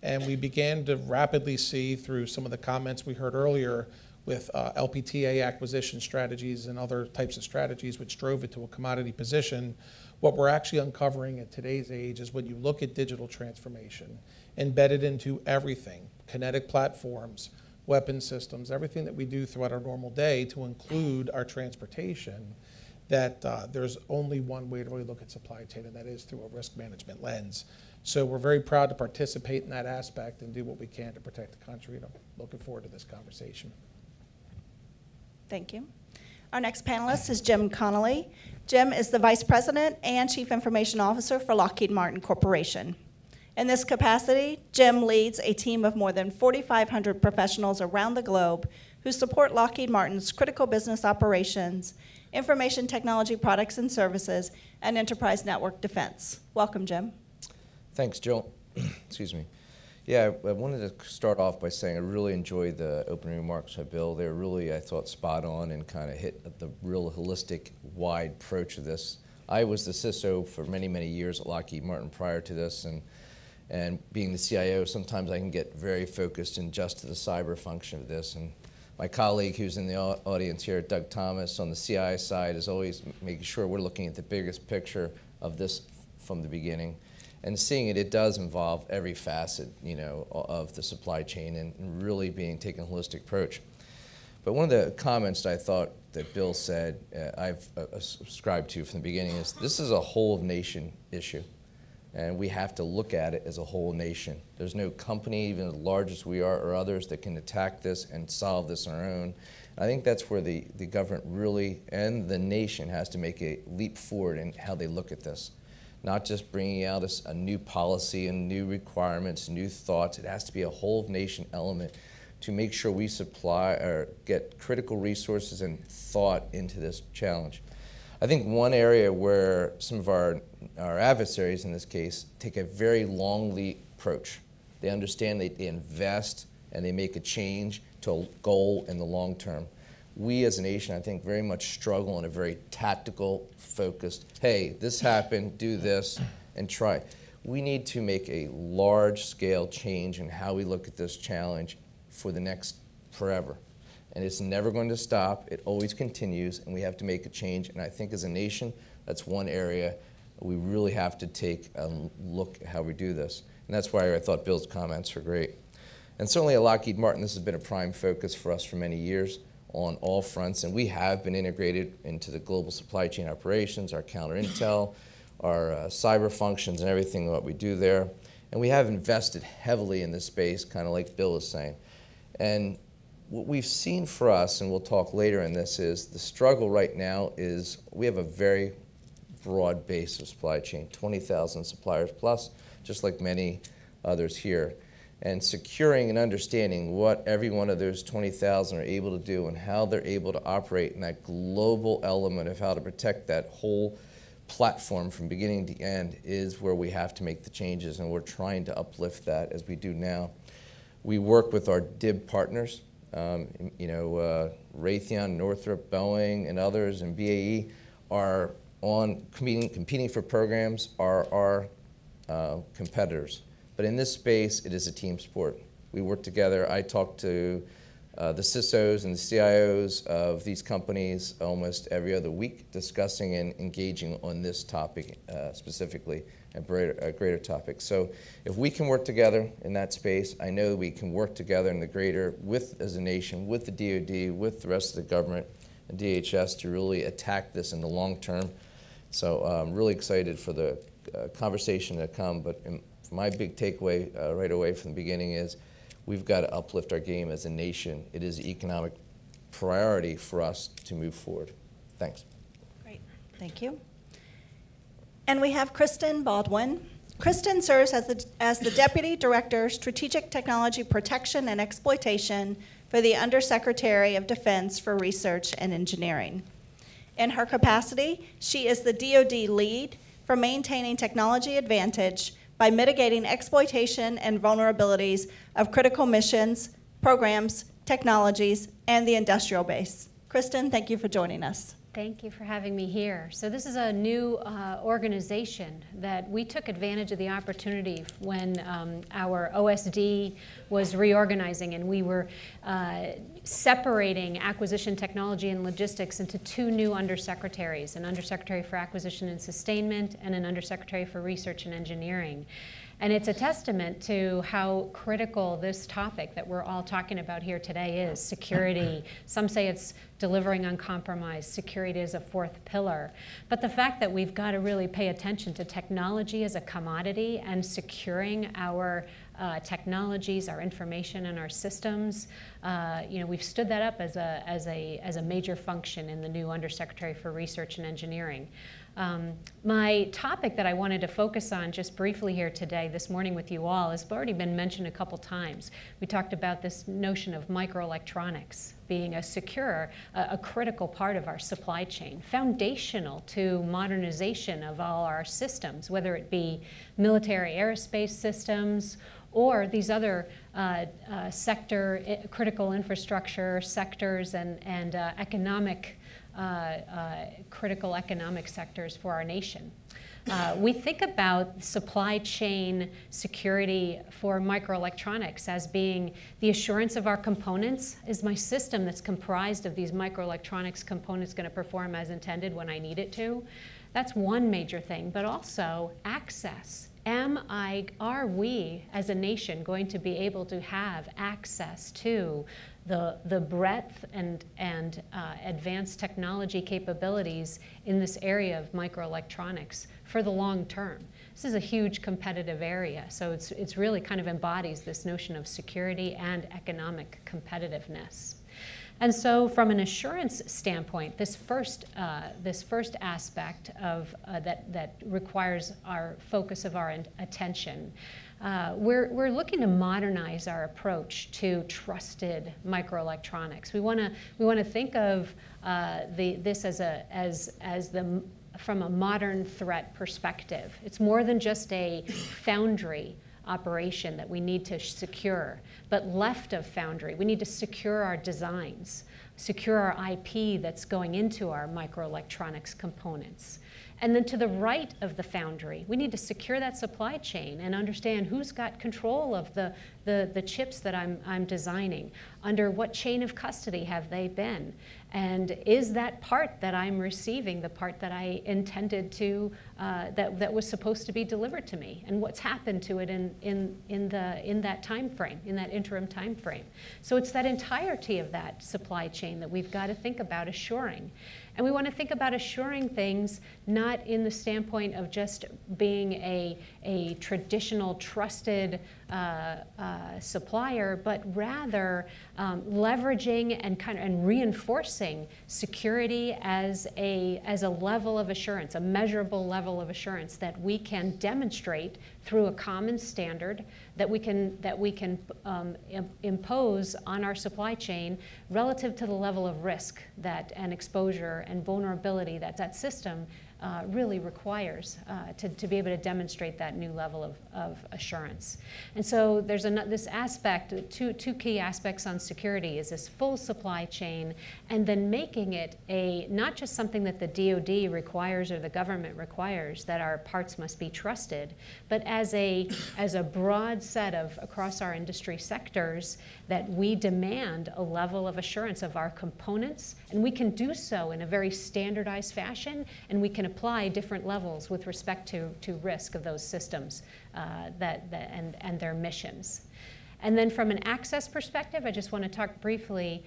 And we began to rapidly see through some of the comments we heard earlier with LPTA acquisition strategies and other types of strategies which drove it to a commodity position. What we're actually uncovering at today's age is when you look at digital transformation, embedded into everything, kinetic platforms, weapon systems, everything that we do throughout our normal day to include our transportation, that there's only one way to really look at supply chain, and that is through a risk management lens. So we're very proud to participate in that aspect and do what we can to protect the country, and I'm looking forward to this conversation. Thank you. Our next panelist is Jim Connelly. Jim is the Vice President and Chief Information Officer for Lockheed Martin Corporation. In this capacity, Jim leads a team of more than 4,500 professionals around the globe who support Lockheed Martin's critical business operations, information technology products and services, and enterprise network defense. Welcome, Jim. Thanks, Jill. Excuse me. Yeah, I wanted to start off by saying I really enjoyed the opening remarks by Bill. They were really, I thought, spot on and kind of hit the real holistic, wide approach of this. I was the CISO for many, many years at Lockheed Martin prior to this, and And being the CIO, sometimes I can get very focused in just to the cyber function of this. And my colleague who's in the audience here, Doug Thomas, on the CI side, is always making sure we're looking at the biggest picture of this from the beginning. And seeing it does involve every facet, you know, of the supply chain and really taking a holistic approach. But one of the comments that I thought that Bill said, I've subscribed to from the beginning, is this is a whole of nation issue. And we have to look at it as a whole nation. There's no company, even as large as we are or others, that can attack this and solve this on our own. I think that's where the government really, and the nation, has to make a leap forward in how they look at this. Not just bringing out a new policy and new requirements, new thoughts. It has to be a whole of nation element to make sure we supply or get critical resources and thought into this challenge. I think one area where some of our adversaries in this case take a very long leap approach. They understand, they invest, and they make a change to a goal in the long term. We as a nation, I think, very much struggle in a very tactical, focused, hey, this happened, do this, and try. We need to make a large-scale change in how we look at this challenge for the next forever. And it's never going to stop. It always continues, and we have to make a change. And I think as a nation, that's one area we really have to take a look at how we do this. And that's why I thought Bill's comments were great. And certainly at Lockheed Martin, this has been a prime focus for us for many years on all fronts. And we have been integrated into the global supply chain operations, our counter intel, our cyber functions, and everything that we do there. And we have invested heavily in this space, kind of like Bill was saying. And what we've seen for us, and we'll talk later in this, is the struggle right now is we have a very broad base of supply chain, 20,000 suppliers plus, just like many others here. And securing and understanding what every one of those 20,000 are able to do and how they're able to operate in that global element of how to protect that whole platform from beginning to end is where we have to make the changes, and we're trying to uplift that as we do now. We work with our DIB partners. Raytheon, Northrop, Boeing, and others, and BAE are on competing for programs, are our competitors. But in this space, it is a team sport. We work together. I talk to the CISOs and the CIOs of these companies almost every other week, discussing and engaging on this topic specifically, a greater topic. So if we can work together in that space, I know we can work together in the greater, as a nation, with the DoD, with the rest of the government and DHS to really attack this in the long term. So I'm really excited for the conversation to come, but my big takeaway right away from the beginning is we've got to uplift our game as a nation. It is an economic priority for us to move forward. Thanks. Great, thank you. And we have Kristin Baldwin. Kristin serves as the Deputy Director, Strategic Technology Protection and Exploitation for the Undersecretary of Defense for Research and Engineering. In her capacity, she is the DoD lead for maintaining technology advantage by mitigating exploitation and vulnerabilities of critical missions, programs, technologies, and the industrial base. Kristin, thank you for joining us. Thank you for having me here. So this is a new organization that we took advantage of the opportunity when our OSD was reorganizing, and we were separating acquisition technology and logistics into two new undersecretaries, an undersecretary for acquisition and sustainment and an undersecretary for research and engineering. And it's a testament to how critical this topic that we're all talking about here today is, security. Some say it's delivering on compromise. Security is a fourth pillar. But the fact that we've got to really pay attention to technology as a commodity and securing our technologies, our information, and our systems, we've stood that up as a major function in the new Undersecretary for Research and Engineering. My topic that I wanted to focus on just briefly here today, this morning with you all, has already been mentioned a couple times. We talked about this notion of microelectronics being a critical part of our supply chain, foundational to modernization of all our systems, whether it be military aerospace systems or these other critical infrastructure sectors and critical economic sectors for our nation. We think about supply chain security for microelectronics as being the assurance of our components. Is my system that's comprised of these microelectronics components going to perform as intended when I need it to? That's one major thing, but also access. Are we as a nation going to be able to have access to the breadth and advanced technology capabilities in this area of microelectronics for the long term? This is a huge competitive area, so it's really kind of embodies this notion of security and economic competitiveness. And so from an assurance standpoint, this first aspect of that requires our focus of our attention, we're looking to modernize our approach to trusted microelectronics. We want to think of this from a modern threat perspective. It's more than just a foundry operation that we need to secure, but left of foundry, we need to secure our designs, secure our IP that's going into our microelectronics components. And then to the right of the foundry, we need to secure that supply chain and understand who's got control of the chips that I'm designing, under what chain of custody have they been, and is that part that I'm receiving the part that I intended to, that was supposed to be delivered to me, and what's happened to it in that time frame, in that interim time frame. So it's that entirety of that supply chain that we've got to think about assuring. And we want to think about assuring things not in the standpoint of just being a traditional trusted supplier, but rather leveraging and reinforcing security as a level of assurance, a measurable level of assurance that we can demonstrate through a common standard that we can impose on our supply chain relative to the level of risk and exposure and vulnerability that system really requires to be able to demonstrate that new level of assurance. And so there's this aspect, two key aspects on security is this full supply chain, and then making it not just something that the DoD requires or the government requires, that our parts must be trusted, but as a broad set of across our industry sectors that we demand a level of assurance of our components, and we can do so in a very standardized fashion, and we can apply different levels with respect to risk of those systems and their missions. And then from an access perspective, I just want to talk briefly,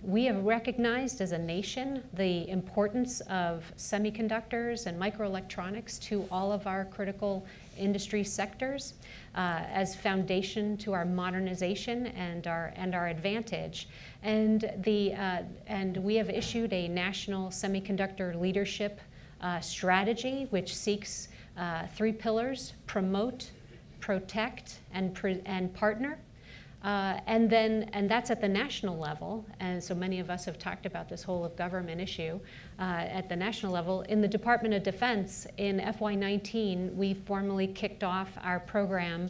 we have recognized as a nation the importance of semiconductors and microelectronics to all of our critical industry sectors as foundation to our modernization and our advantage. And we have issued a national semiconductor leadership strategy, which seeks 3 pillars: promote, protect, and partner. And that's at the national level. And so many of us have talked about this whole of government issue at the national level. In the Department of Defense, in FY19, we formally kicked off our program,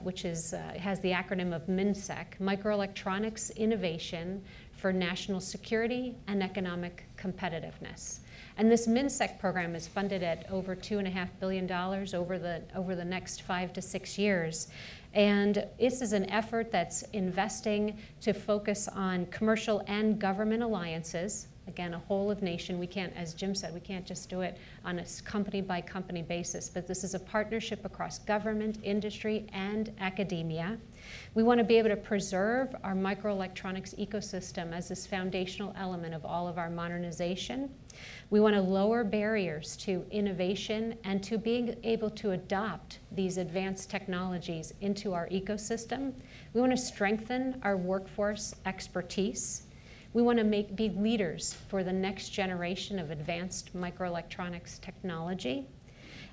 which has the acronym of MINSEC, Microelectronics Innovation for National Security and Economic Competitiveness. And this MINSEC program is funded at over $2.5 billion over the next 5 to 6 years. And this is an effort that's investing to focus on commercial and government alliances. Again, a whole of nation. We can't, as Jim said, we can't just do it on a company by company basis, but this is a partnership across government, industry, and academia. We want to be able to preserve our microelectronics ecosystem as this foundational element of all of our modernization. We want to lower barriers to innovation and to being able to adopt these advanced technologies into our ecosystem. We want to strengthen our workforce expertise. We want to be leaders for the next generation of advanced microelectronics technology.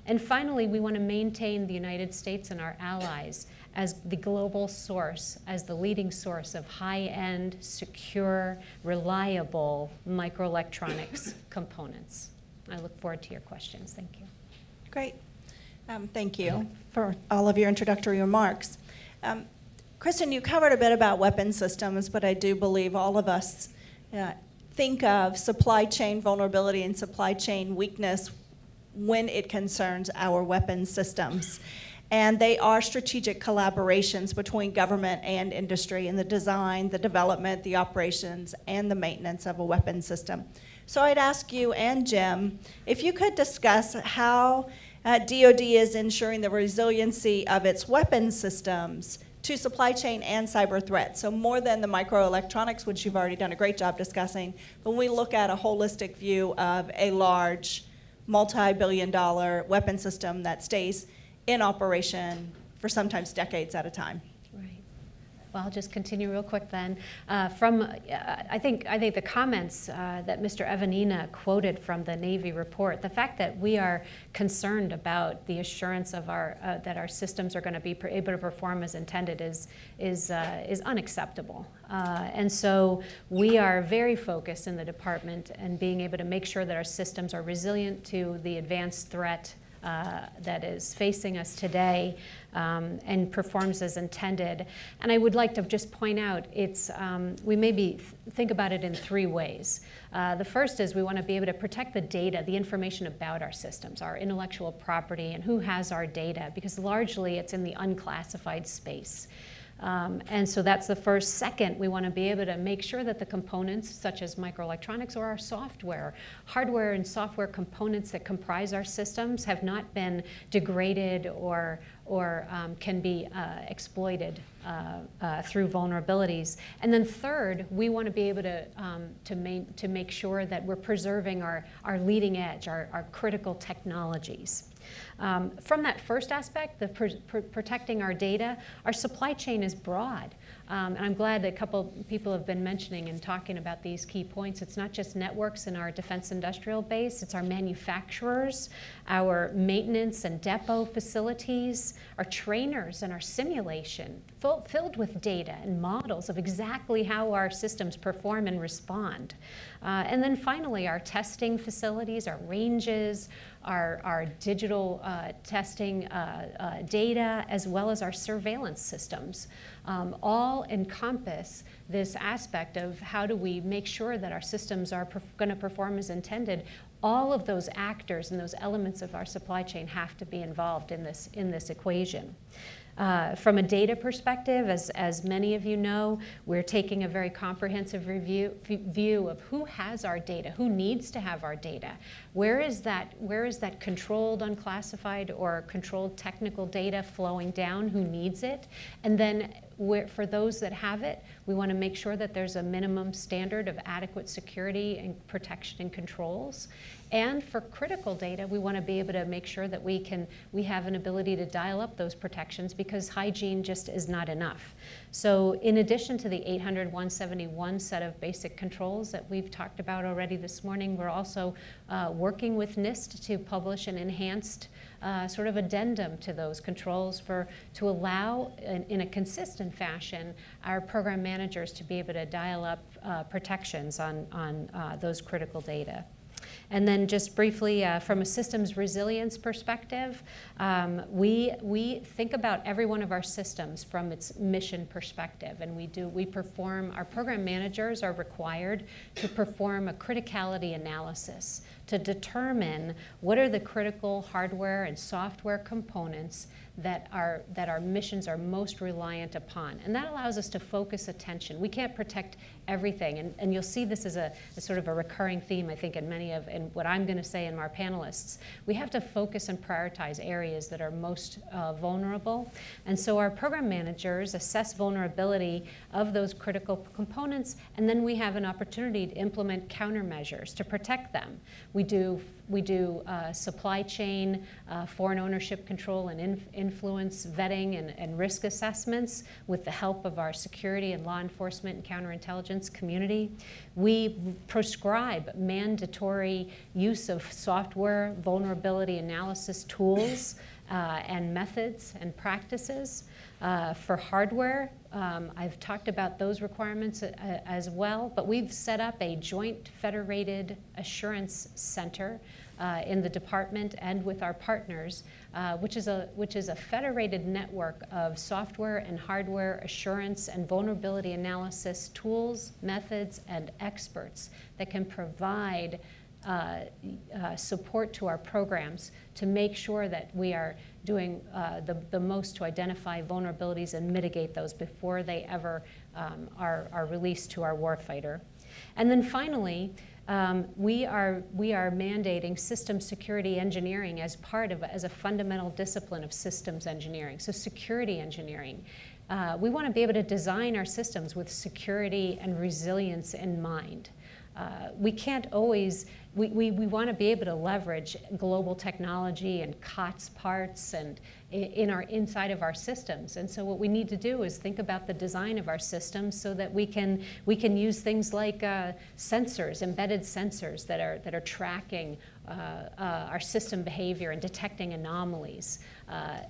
And finally, we want to maintain the United States and our allies as the global source, as the leading source of high-end, secure, reliable microelectronics components. I look forward to your questions. Thank you. Great. Thank you for all of your introductory remarks. Kristin, you covered a bit about weapon systems, but I do believe all of us think of supply chain vulnerability and supply chain weakness when it concerns our weapons systems. And they are strategic collaborations between government and industry in the design, the development, the operations, and the maintenance of a weapons system. So I'd ask you and Jim, if you could discuss how DoD is ensuring the resiliency of its weapons systems to supply chain and cyber threats. So more than the microelectronics, which you've already done a great job discussing, when we look at a holistic view of a large, multi-billion-dollar weapon system that stays in operation for sometimes decades at a time. Right. Well, I'll just continue real quick then. I think the comments that Mr. Evanina quoted from the Navy report, the fact that we are concerned about the assurance of that our systems are going to be able to perform as intended is unacceptable. And so we are very focused in the department and being able to make sure that our systems are resilient to the advanced threat that is facing us today and performs as intended. And I would like to just point out, we maybe think about it in three ways. The first is we want to be able to protect the data, the information about our systems, our intellectual property, and who has our data, because largely it's in the unclassified space. And so that's the first. Second, we want to be able to make sure that the components, such as microelectronics or our software, hardware and software components that comprise our systems have not been degraded or can be exploited through vulnerabilities. And then third, we want to be able to make sure that we're preserving our leading edge, our critical technologies. From that first aspect, the protecting our data, our supply chain is broad. And I'm glad that a couple people have been mentioning and talking about these key points. It's not just networks in our defense industrial base, it's our manufacturers, our maintenance and depot facilities, our trainers and our simulation, filled with data and models of exactly how our systems perform and respond. And then finally, our testing facilities, our ranges, our digital testing data, as well as our surveillance systems, all encompass this aspect of how do we make sure that our systems are going to perform as intended. All of those actors and those elements of our supply chain have to be involved in this equation. From a data perspective, as many of you know, we're taking a very comprehensive view of who has our data, who needs to have our data, where is that controlled unclassified or controlled technical data flowing down, who needs it, and then for those that have it, we want to make sure that there's a minimum standard of adequate security and protection and controls. And for critical data, we want to be able to make sure that we have an ability to dial up those protections, because hygiene just is not enough. So in addition to the 800-171 set of basic controls that we've talked about already this morning, we're also working with NIST to publish an enhanced sort of addendum to those controls to allow, in a consistent fashion, our program managers to be able to dial up protections on those critical data. And then just briefly, from a systems resilience perspective, we think about every one of our systems from its mission perspective, and our program managers are required to perform a criticality analysis to determine what are the critical hardware and software components that our missions are most reliant upon. And that allows us to focus attention. We can't protect everything, and you'll see this as a sort of a recurring theme, I think, in what I'm going to say in our panelists. We have to focus and prioritize areas that are most vulnerable. And so our program managers assess vulnerability of those critical components, and then we have an opportunity to implement countermeasures to protect them. We do supply chain, foreign ownership control and influence vetting and risk assessments with the help of our security and law enforcement and counterintelligence community. We prescribe mandatory use of software vulnerability analysis tools and methods and practices. For hardware, I've talked about those requirements as well, but we've set up a joint federated assurance center in the department and with our partners, which is a federated network of software and hardware assurance and vulnerability analysis tools, methods, and experts that can provide support to our programs to make sure that we are doing the most to identify vulnerabilities and mitigate those before they ever are released to our warfighter. And then finally, we are mandating system security engineering as a fundamental discipline of systems engineering. So security engineering. We want to be able to design our systems with security and resilience in mind. We can't always, we want to be able to leverage global technology and COTS parts and inside of our systems. And so what we need to do is think about the design of our systems so that we can use things like sensors, embedded sensors that are tracking our system behavior and detecting anomalies.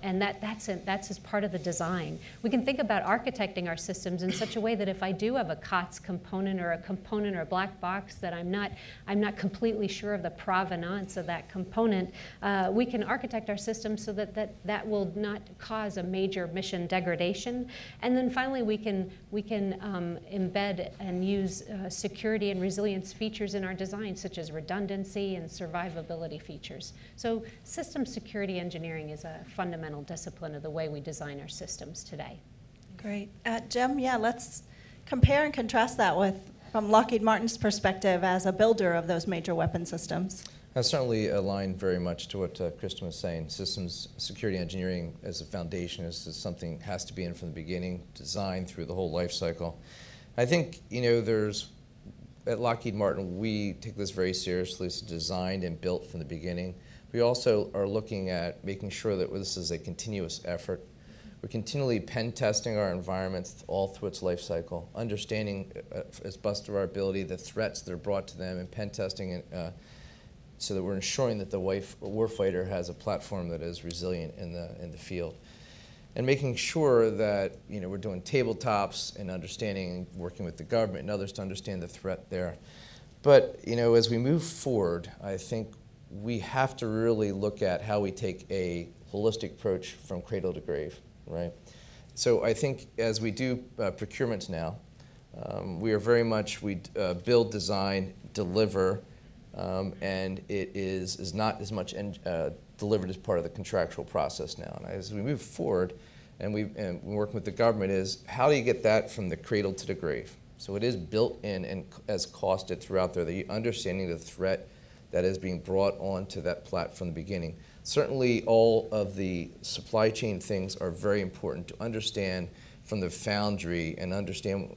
And that's as part of the design. We can think about architecting our systems in such a way that if I do have a COTS component or a black box that I'm not completely sure of the provenance of that component, we can architect our systems so that will not cause a major mission degradation. And then finally, we can embed and use security and resilience features in our design, such as redundancy and survivability features. So system security engineering is a fundamental discipline of the way we design our systems today. Great. Jim, yeah, let's compare and contrast that from Lockheed Martin's perspective as a builder of those major weapon systems. I certainly align very much to what Kristin was saying. Systems security engineering as a foundation is something has to be in from the beginning, designed through the whole life cycle. I think, at Lockheed Martin, we take this very seriously. It's designed and built from the beginning. We also are looking at making sure that this is a continuous effort. We're continually pen testing our environments all through its life cycle, understanding as best of our ability the threats that are brought to them, and pen testing so that we're ensuring that the warfighter has a platform that is resilient in the field. And making sure that we're doing tabletops and understanding, working with the government and others to understand the threat there. But as we move forward, I think we have to really look at how we take a holistic approach from cradle to grave, right? So I think as we do procurements now, we are very much, we build, design, deliver, and it is not as much delivered as part of the contractual process now. And as we move forward, and we're working with the government, is how do you get that from the cradle to the grave? So it is built in and as costed throughout there, the understanding of the threat that is being brought onto that platform from the beginning. Certainly all of the supply chain things are very important to understand from the foundry and understand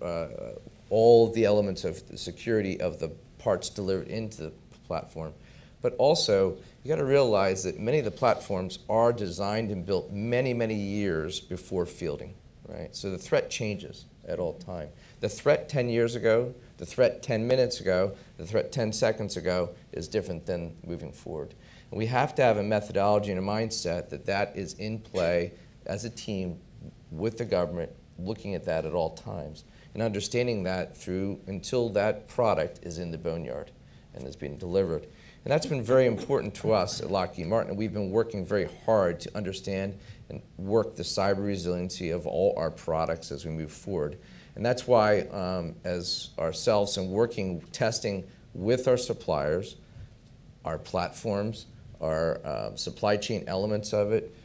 all the elements of the security of the parts delivered into the platform. But also, you got to realize that many of the platforms are designed and built many, many years before fielding, right? So the threat changes at all time. The threat 10 years ago, the threat 10 minutes ago, the threat 10 seconds ago is different than moving forward. And we have to have a methodology and a mindset that is in play as a team with the government, looking at that at all times, and understanding that until that product is in the boneyard and is being delivered. And that's been very important to us at Lockheed Martin. We've been working very hard to understand and work the cyber resiliency of all our products as we move forward. And that's why, as ourselves and testing with our suppliers, our platforms, our supply chain elements of it,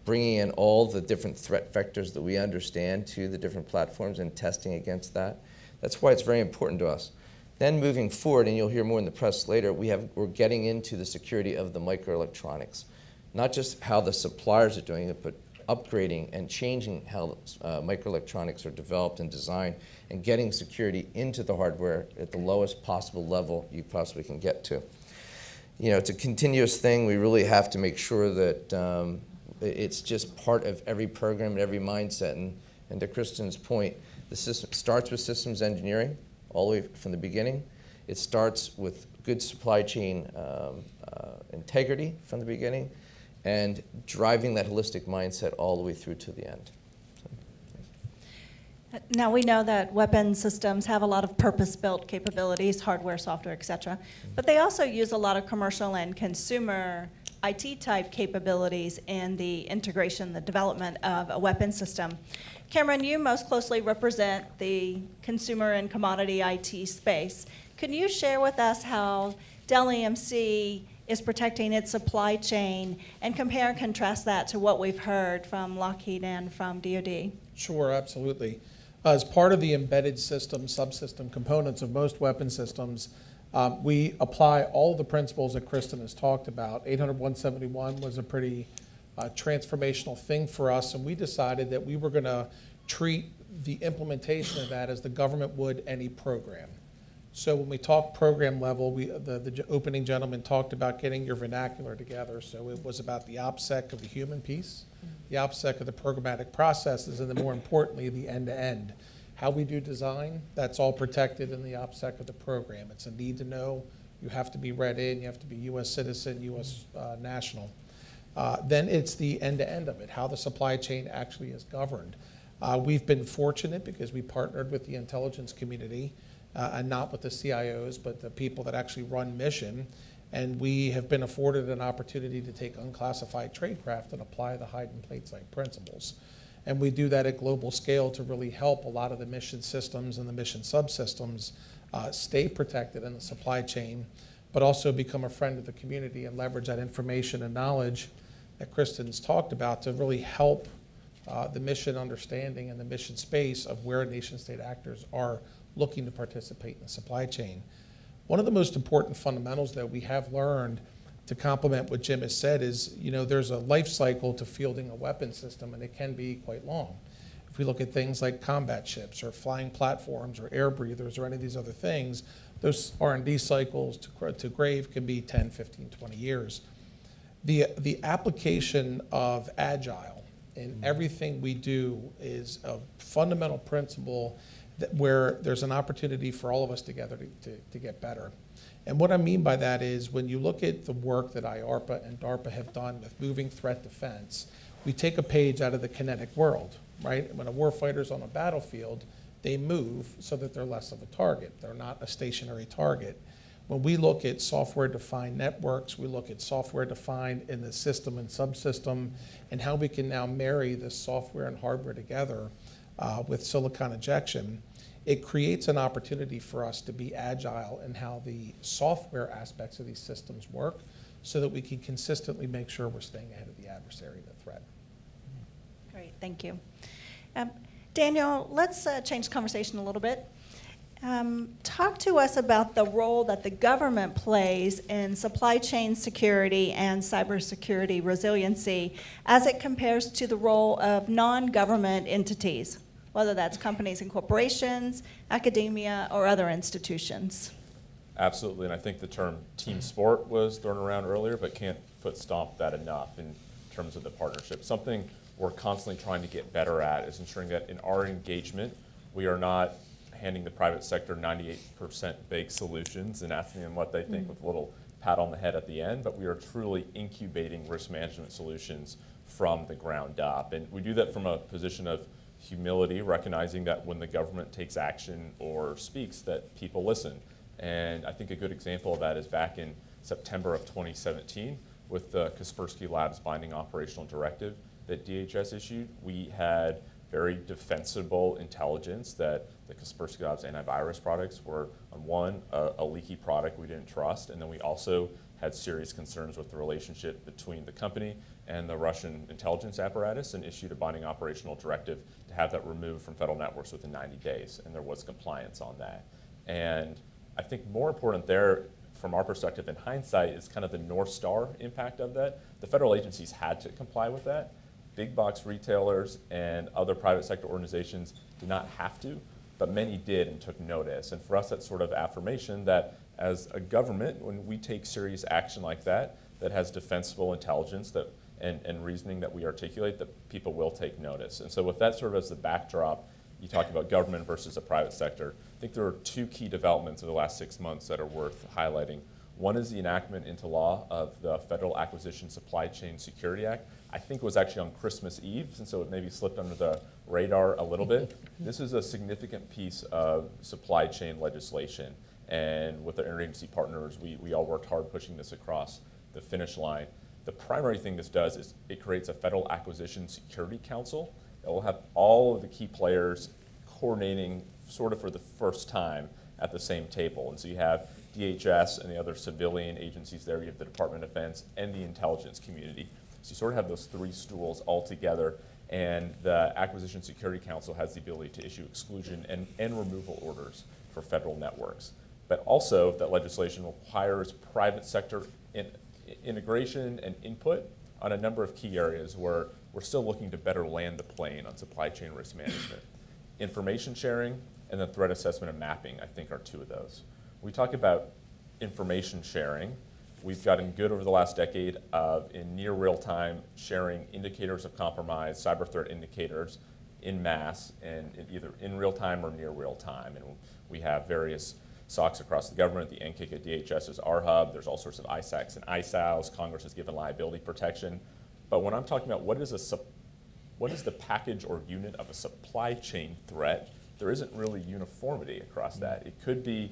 bringing in all the different threat vectors that we understand to the different platforms and testing against that. That's why it's very important to us. Then moving forward, and you'll hear more in the press later, we're getting into the security of the microelectronics. Not just how the suppliers are doing it, but upgrading and changing how microelectronics are developed and designed, and getting security into the hardware at the lowest possible level you possibly can get to. It's a continuous thing. We really have to make sure that it's just part of every program and every mindset. And to Kristin's point, the system starts with systems engineering all the way from the beginning. It starts with good supply chain integrity from the beginning, and driving that holistic mindset all the way through to the end. Now we know that weapon systems have a lot of purpose-built capabilities, hardware, software, et cetera, but they also use a lot of commercial and consumer IT-type capabilities in the integration, the development of a weapon system. Cameron, you most closely represent the consumer and commodity IT space. Can you share with us how Dell EMC is protecting its supply chain, and compare and contrast that to what we've heard from Lockheed and from DoD. Sure, absolutely. As part of the embedded system, subsystem components of most weapon systems, we apply all the principles that Kristin has talked about. 800-171 was a pretty transformational thing for us, and we decided that we were going to treat the implementation of that as the government would any program. So when we talk program level, the opening gentleman talked about getting your vernacular together. So it was about the OPSEC of the human piece, the OPSEC of the programmatic processes, and then more importantly, the end-to-end. How we do design, that's all protected in the OPSEC of the program. It's a need to know. You have to be read in. You have to be U.S. citizen, U.S. National. Then it's the end-to-end of it, how the supply chain actually is governed. We've been fortunate because we partnered with the intelligence community, and not with the CIOs, but the people that actually run mission. And we have been afforded an opportunity to take unclassified tradecraft and apply the hide in plain sight principles. And we do that at global scale to really help a lot of the mission systems and the mission subsystems stay protected in the supply chain, but also become a friend of the community and leverage that information and knowledge that Kristin's talked about to really help the mission understanding and the mission space of where nation-state actors are looking to participate in the supply chain. One of the most important fundamentals that we have learned to complement what Jim has said is, there's a life cycle to fielding a weapon system, and it can be quite long. If we look at things like combat ships or flying platforms or air breathers or any of these other things, those R&D cycles to grave can be 10, 15, 20 years. The application of agile in everything we do is a fundamental principle where there's an opportunity for all of us together to get better. And what I mean by that is when you look at the work that IARPA and DARPA have done with moving threat defense, we take a page out of the kinetic world, right? When a warfighter's on a battlefield, they move so that they're less of a target. They're not a stationary target. When we look at software-defined networks, we look at software-defined in the system and subsystem, and how we can now marry this software and hardware together with silicon injection. It creates an opportunity for us to be agile in how the software aspects of these systems work so that we can consistently make sure we're staying ahead of the adversary and the threat. Great, thank you. Daniel, let's change the conversation a little bit. Talk to us about the role that the government plays in supply chain security and cybersecurity resiliency as it compares to the role of non-government entities, whether that's companies and corporations, academia, or other institutions. Absolutely, and I think the term team sport was thrown around earlier, but can't foot stomp that enough in terms of the partnership. Something we're constantly trying to get better at is ensuring that in our engagement, we are not handing the private sector 98% baked solutions and asking them what they think with a little pat on the head at the end, but we are truly incubating risk management solutions from the ground up. And we do that from a position of humility, recognizing that when the government takes action or speaks, that people listen. And I think a good example of that is back in September of 2017 with the Kaspersky Labs binding operational directive that DHS issued. We had very defensible intelligence that the Kaspersky Labs antivirus products were, on one, a leaky product we didn't trust, and then we also had serious concerns with the relationship between the company and the Russian intelligence apparatus, and issued a binding operational directive to have that removed from federal networks within 90 days, and there was compliance on that. And I think more important there, from our perspective in hindsight, is kind of the North Star impact of that. The federal agencies had to comply with that. Big box retailers and other private sector organizations did not have to, but many did and took notice. And for us, that's sort of affirmation that as a government, when we take serious action like that, that has defensible intelligence that, and reasoning that we articulate, that people will take notice. And so with that sort of as the backdrop, you talked about government versus the private sector. I think there are two key developments in the last 6 months that are worth highlighting. One is the enactment into law of the Federal Acquisition Supply Chain Security Act. I think it was actually on Christmas Eve, and so it maybe slipped under the radar a little bit. This is a significant piece of supply chain legislation, and with our interagency partners, we all worked hard pushing this across the finish line. The primary thing this does is it creates a Federal Acquisition Security Council that will have all of the key players coordinating sort of for the first time at the same table. And so you have DHS and the other civilian agencies there. You have the Department of Defense and the intelligence community. So you sort of have those three stools all together, and the Acquisition Security Council has the ability to issue exclusion and removal orders for federal networks. But also, that legislation requires private sector integration and input on a number of key areas where we're still looking to better land the plane on supply chain risk management. Information sharing and then threat assessment and mapping, I think, are two of those. We talk about information sharing. We've gotten good over the last decade of, in near real time, sharing indicators of compromise, cyber threat indicators in mass, and either in real time or near real time. And we have various SOCs across the government. The NCIC at DHS is our hub. There's all sorts of ISACs and ISAOs. Congress has given liability protection. But when I'm talking about what is the package or unit of a supply chain threat, there isn't really uniformity across that. It could be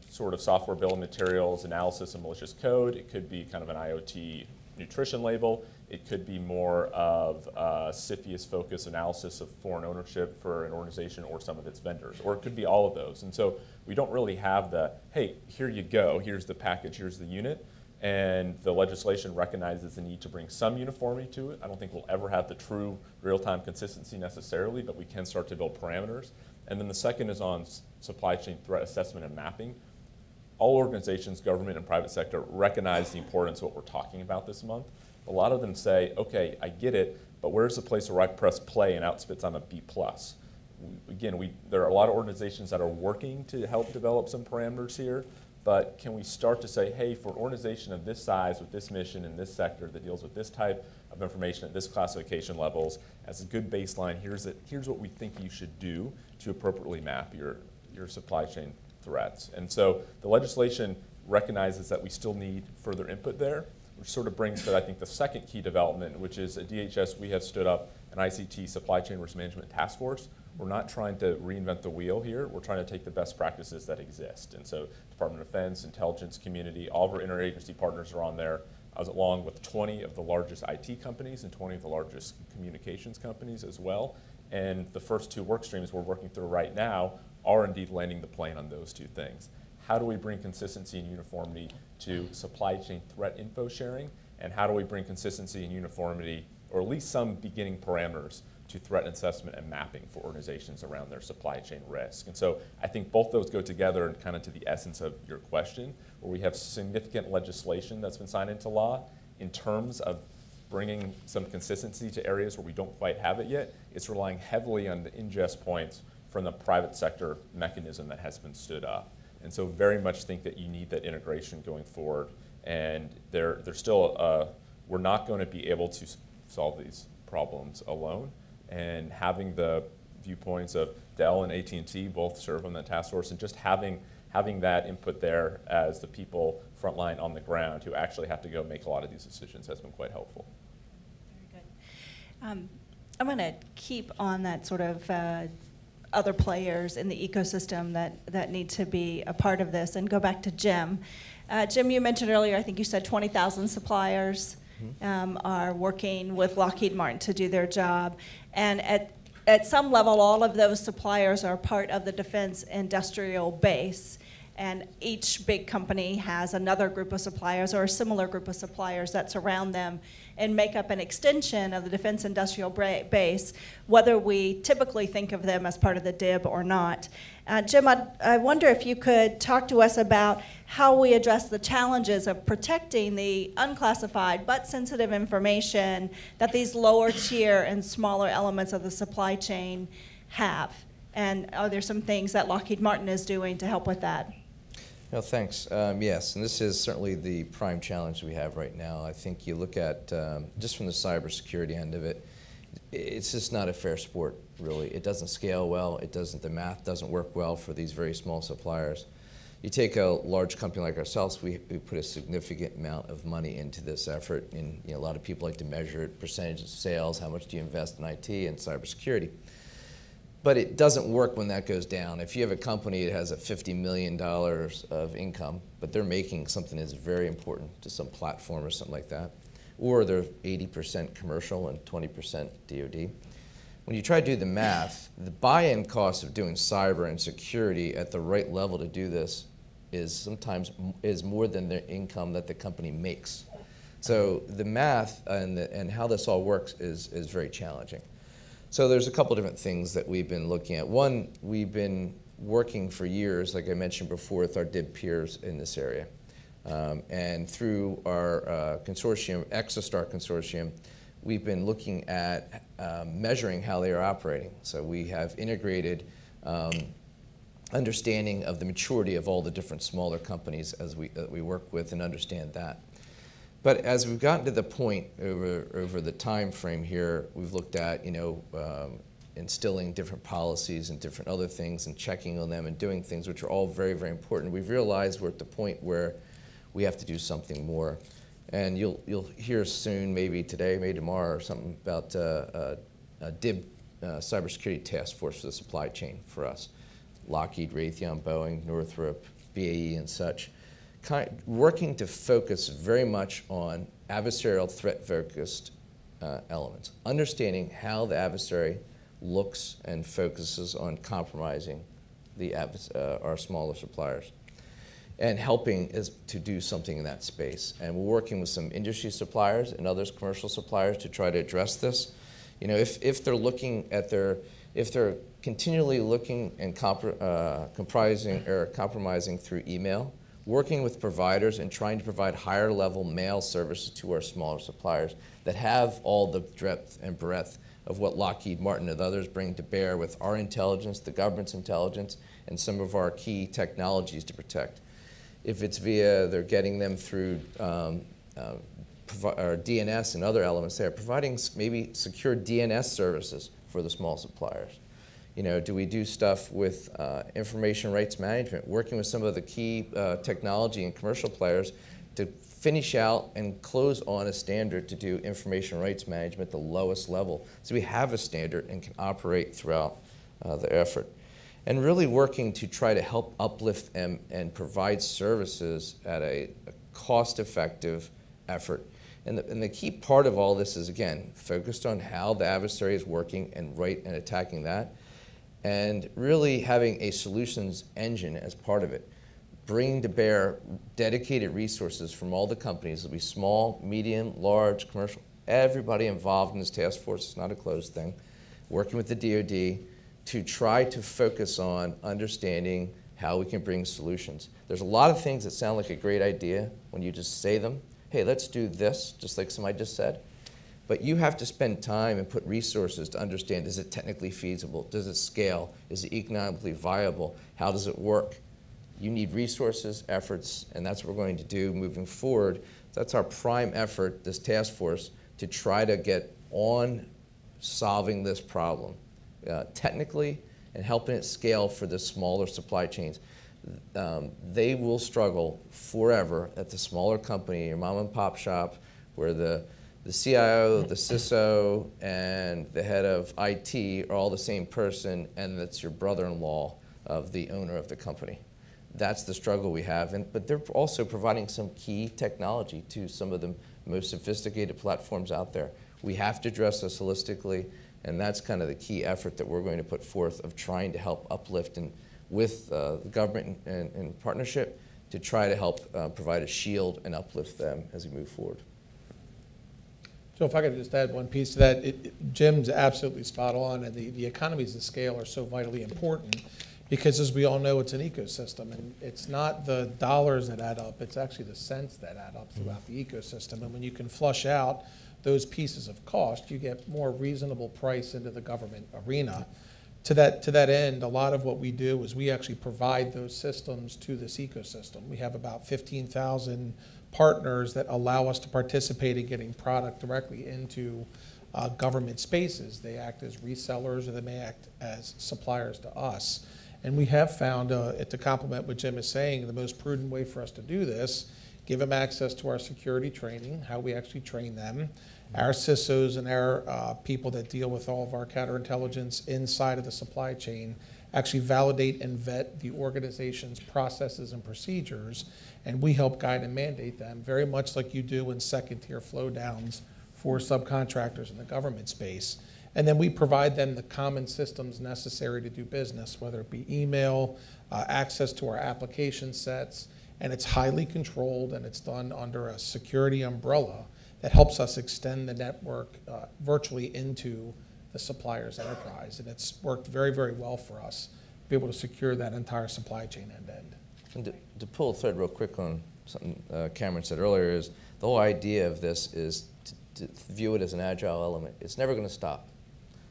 sort of software bill of materials, analysis of malicious code. It could be kind of an IoT nutrition label. It could be more of CFIUS-focused analysis of foreign ownership for an organization or some of its vendors. Or it could be all of those. And so we don't really have the, hey, here you go, here's the package, here's the unit. And the legislation recognizes the need to bring some uniformity to it. I don't think we'll ever have the true real-time consistency necessarily, but we can start to build parameters. And then the second is on supply chain threat assessment and mapping. All organizations, government and private sector, recognize the importance of what we're talking about this month. A lot of them say, okay, I get it, but where's the place where I press play and outspits on a B+? Again, there are a lot of organizations that are working to help develop some parameters here, but can we start to say, hey, for an organization of this size, with this mission in this sector that deals with this type of information at this classification levels, as a good baseline, here's what we think you should do to appropriately map your supply chain threats. And so the legislation recognizes that we still need further input there, which sort of brings to, I think, the second key development, which is at DHS, we have stood up an ICT supply chain risk management task force. We're not trying to reinvent the wheel here. We're trying to take the best practices that exist. And so Department of Defense, intelligence community, all of our interagency partners are on there, along with 20 of the largest IT companies and 20 of the largest communications companies as well. And the first two work streams we're working through right now are indeed landing the plane on those two things. How do we bring consistency and uniformity to supply chain threat info sharing? And how do we bring consistency and uniformity, or at least some beginning parameters, to threat assessment and mapping for organizations around their supply chain risk? And so I think both those go together and kind of to the essence of your question, where we have significant legislation that's been signed into law in terms of bringing some consistency to areas where we don't quite have it yet. It's relying heavily on the ingest points from the private sector mechanism that has been stood up. And so very much think that you need that integration going forward. And they're still, we're not going to be able to solve these problems alone. And having the viewpoints of Dell and AT&T both serve on that task force, and just having that input there as the people frontline on the ground who actually have to go make a lot of these decisions has been quite helpful. Very good. I'm going to keep on that sort of other players in the ecosystem that need to be a part of this and go back to Jim. Jim, you mentioned earlier, I think you said 20,000 suppliers are working with Lockheed Martin to do their job. And at some level, all of those suppliers are part of the defense industrial base. And each big company has another group of suppliers or a similar group of suppliers that surround them and make up an extension of the defense industrial base, whether we typically think of them as part of the DIB or not. Jim, I wonder if you could talk to us about how we address the challenges of protecting the unclassified but sensitive information that these lower tier and smaller elements of the supply chain have. And are there some things that Lockheed Martin is doing to help with that? No, thanks. Yes, and this is certainly the prime challenge we have right now. I think you look at, just from the cybersecurity end of it, it's just not a fair sport, really. It doesn't scale well. The math doesn't work well for these very small suppliers. You take a large company like ourselves, we put a significant amount of money into this effort, and a lot of people like to measure it, percentage of sales, how much do you invest in IT and cybersecurity. But it doesn't work when that goes down. If you have a company that has a $50 million of income, but they're making something that's very important to some platform or something like that, or they're 80% commercial and 20% DoD, when you try to do the math, the buy-in cost of doing cyber and security at the right level to do this is sometimes is more than the income that the company makes. So the math and how this all works is very challenging. So there's a couple different things that we've been looking at. One, we've been working for years, like I mentioned before, with our DIB peers in this area. And through our consortium, ExaStar consortium, we've been looking at measuring how they are operating. So we have integrated understanding of the maturity of all the different smaller companies as we work with and understand that. But as we've gotten to the point over the time frame here, we've looked at, instilling different policies and different other things and checking on them and doing things which are all very, very important. We've realized we're at the point where we have to do something more. And you'll hear soon, maybe today, maybe tomorrow or something, about a DIB cybersecurity task force for the supply chain for us. Lockheed, Raytheon, Boeing, Northrop, BAE and such. Working to focus very much on adversarial threat-focused elements, understanding how the adversary looks and focuses on compromising our smaller suppliers, and helping is to do something in that space. And we're working with some industry suppliers and others, commercial suppliers, to try to address this. If they're looking at if they're continually looking and compromising through email, working with providers and trying to provide higher level mail services to our smaller suppliers that have all the depth and breadth of what Lockheed Martin and others bring to bear with our intelligence, the government's intelligence, and some of our key technologies to protect. If it's via, they're getting them through our DNS and other elements there, providing maybe secure DNS services for the small suppliers. Do we do stuff with information rights management, working with some of the key technology and commercial players to finish out and close on a standard to do information rights management at the lowest level, so we have a standard and can operate throughout the effort. And really working to try to help uplift them and provide services at a cost-effective effort. And the key part of all this is, again, focused on how the adversary is working and attacking that, and really having a solutions engine as part of it, bringing to bear dedicated resources from all the companies. It'll be small, medium, large, commercial, everybody involved in this task force. It's not a closed thing. Working with the DoD to try to focus on understanding how we can bring solutions. There's a lot of things that sound like a great idea when you just say them. Hey, let's do this, just like somebody just said. But you have to spend time and put resources to understand, is it technically feasible? Does it scale? Is it economically viable? How does it work? You need resources, efforts, and that's what we're going to do moving forward. That's our prime effort, this task force, to try to get on solving this problem technically and helping it scale for the smaller supply chains. They will struggle forever at the smaller company, your mom and pop shop, where the CIO, the CISO, and the head of IT are all the same person, and that's your brother-in-law of the owner of the company. That's the struggle we have, but they're also providing some key technology to some of the most sophisticated platforms out there. We have to address this holistically, and that's kind of the key effort that we're going to put forth of trying to help uplift and with the government in partnership to try to help provide a shield and uplift them as we move forward. So if I could just add one piece to that, Jim's absolutely spot on, and the economies of scale are so vitally important because, as we all know, it's an ecosystem, and it's not the dollars that add up, it's actually the cents that add up throughout the ecosystem. And when you can flush out those pieces of cost, you get more reasonable price into the government arena. To that end, a lot of what we do is we actually provide those systems to this ecosystem. We have about 15,000 partners that allow us to participate in getting product directly into government spaces. They act as resellers, or they may act as suppliers to us. And we have found, to complement what Jim is saying, the most prudent way for us to do this, give them access to our security training, how we actually train them, our CISOs and our people that deal with all of our counterintelligence inside of the supply chain actually validate and vet the organization's processes and procedures, and we help guide and mandate them, very much like you do in second-tier flow downs for subcontractors in the government space. And then we provide them the common systems necessary to do business, whether it be email, access to our application sets, and it's highly controlled and it's done under a security umbrella that helps us extend the network virtually into the supplier's enterprise. And it's worked very, very well for us to be able to secure that entire supply chain end-to-end. And to pull a thread real quick on something Cameron said earlier is the whole idea of this is to view it as an agile element. It's never going to stop,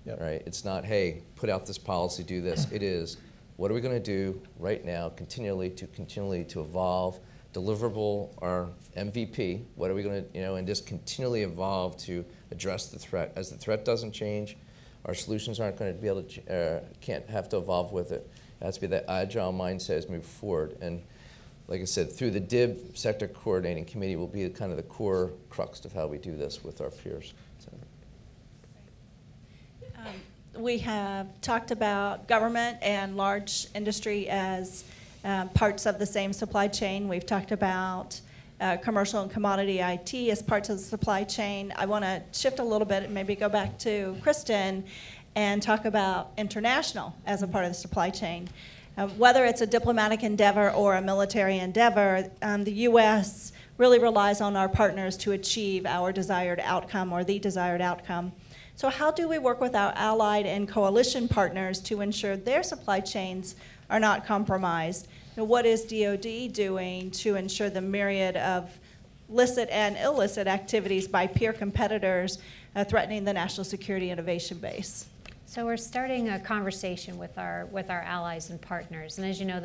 right? It's not, hey, put out this policy, do this. It is, what are we going to do right now, continually to evolve, deliverable our MVP? What are we going to, and just continually evolve to address the threat. As the threat doesn't change, our solutions aren't going to be able to, can't have to evolve with it. It has to be that agile mindset as we move forward. And like I said, through the DIB Sector Coordinating Committee will be kind of the core crux of how we do this with our peers. So. We have talked about government and large industry as parts of the same supply chain. We've talked about commercial and commodity IT as parts of the supply chain. I want to shift a little bit and maybe go back to Kristin and talk about international as a part of the supply chain. Whether it's a diplomatic endeavor or a military endeavor, the U.S. really relies on our partners to achieve our desired outcome or the desired outcome. So how do we work with our allied and coalition partners to ensure their supply chains are not compromised? What is DoD doing to ensure the myriad of licit and illicit activities by peer competitors threatening the national security innovation base? So we're starting a conversation with our allies and partners, and as you know,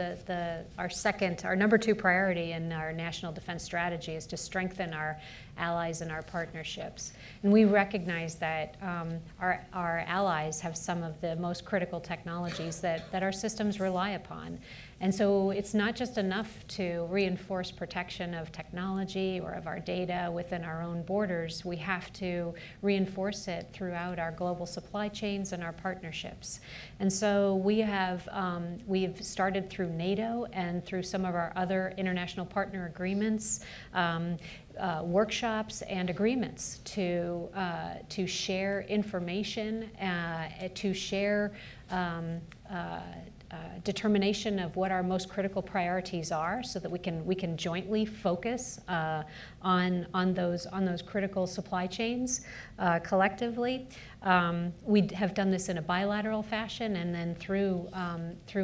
our number 2 priority in our national defense strategy is to strengthen our allies and our partnerships. And we recognize that our allies have some of the most critical technologies that our systems rely upon. And so it's not just enough to reinforce protection of technology or of our data within our own borders. We have to reinforce it throughout our global supply chains and our partnerships. And so we've started through NATO and through some of our other international partner agreements, workshops and agreements to share information, to share determination of what our most critical priorities are, so that we can jointly focus on those critical supply chains collectively. We have done this in a bilateral fashion, and then through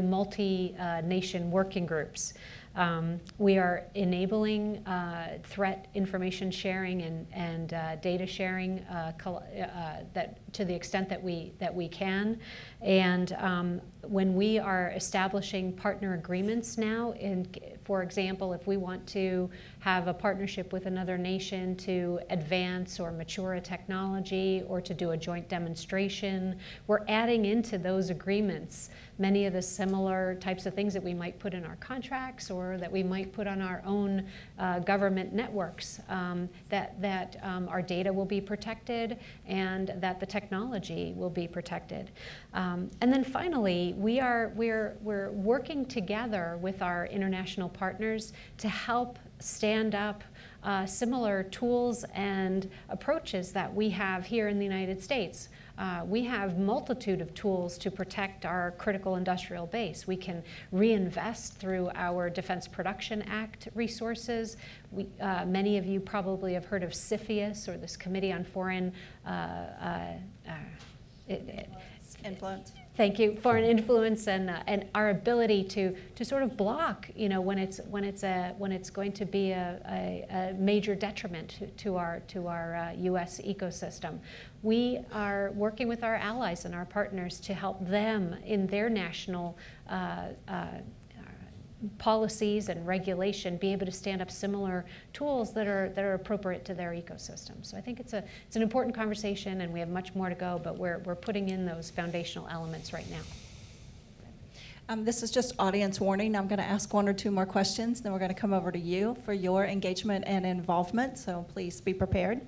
multi-nation working groups. We are enabling threat information sharing and data sharing that to the extent that we can. And when we are establishing partner agreements now, for example, if we want to have a partnership with another nation to advance or mature a technology or to do a joint demonstration, we're adding into those agreements many of the similar types of things that we might put in our contracts or that we might put on our own government networks, that our data will be protected and that the technology will be protected. And then finally, we're working together with our international partners to help stand up similar tools and approaches that we have here in the United States. We have multitude of tools to protect our critical industrial base. We can reinvest through our Defense Production Act resources. Many of you probably have heard of CFIUS, or this Committee on Foreign Influence. Thank you. Foreign influence and our ability to sort of block, when it's going to be a major detriment to our U.S. ecosystem. We are working with our allies and our partners to help them in their national policies and regulation be able to stand up similar tools that are appropriate to their ecosystem. So I think it's an important conversation, and we have much more to go, but we're putting in those foundational elements right now. This is just audience warning. I'm going to ask 1 or 2 more questions, then we're going to come over to you for your engagement and involvement, so please be prepared.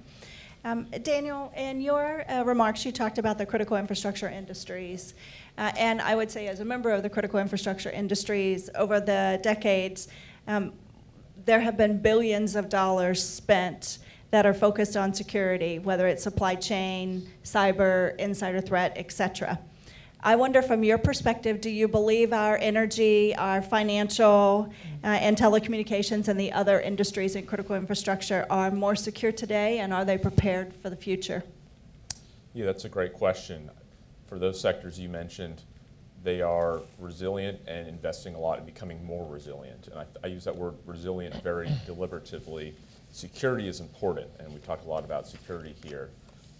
Daniel, in your remarks, you talked about the critical infrastructure industries. And I would say, as a member of the critical infrastructure industries, over the decades, there have been billions of dollars spent that are focused on security, whether it's supply chain, cyber, insider threat, et cetera. I wonder, from your perspective, do you believe our energy, our financial, and telecommunications and the other industries and critical infrastructure are more secure today, and are they prepared for the future? Yeah, that's a great question. For those sectors you mentioned, they are resilient and investing a lot in becoming more resilient. And I use that word resilient very deliberatively. Security is important, and we talk a lot about security here.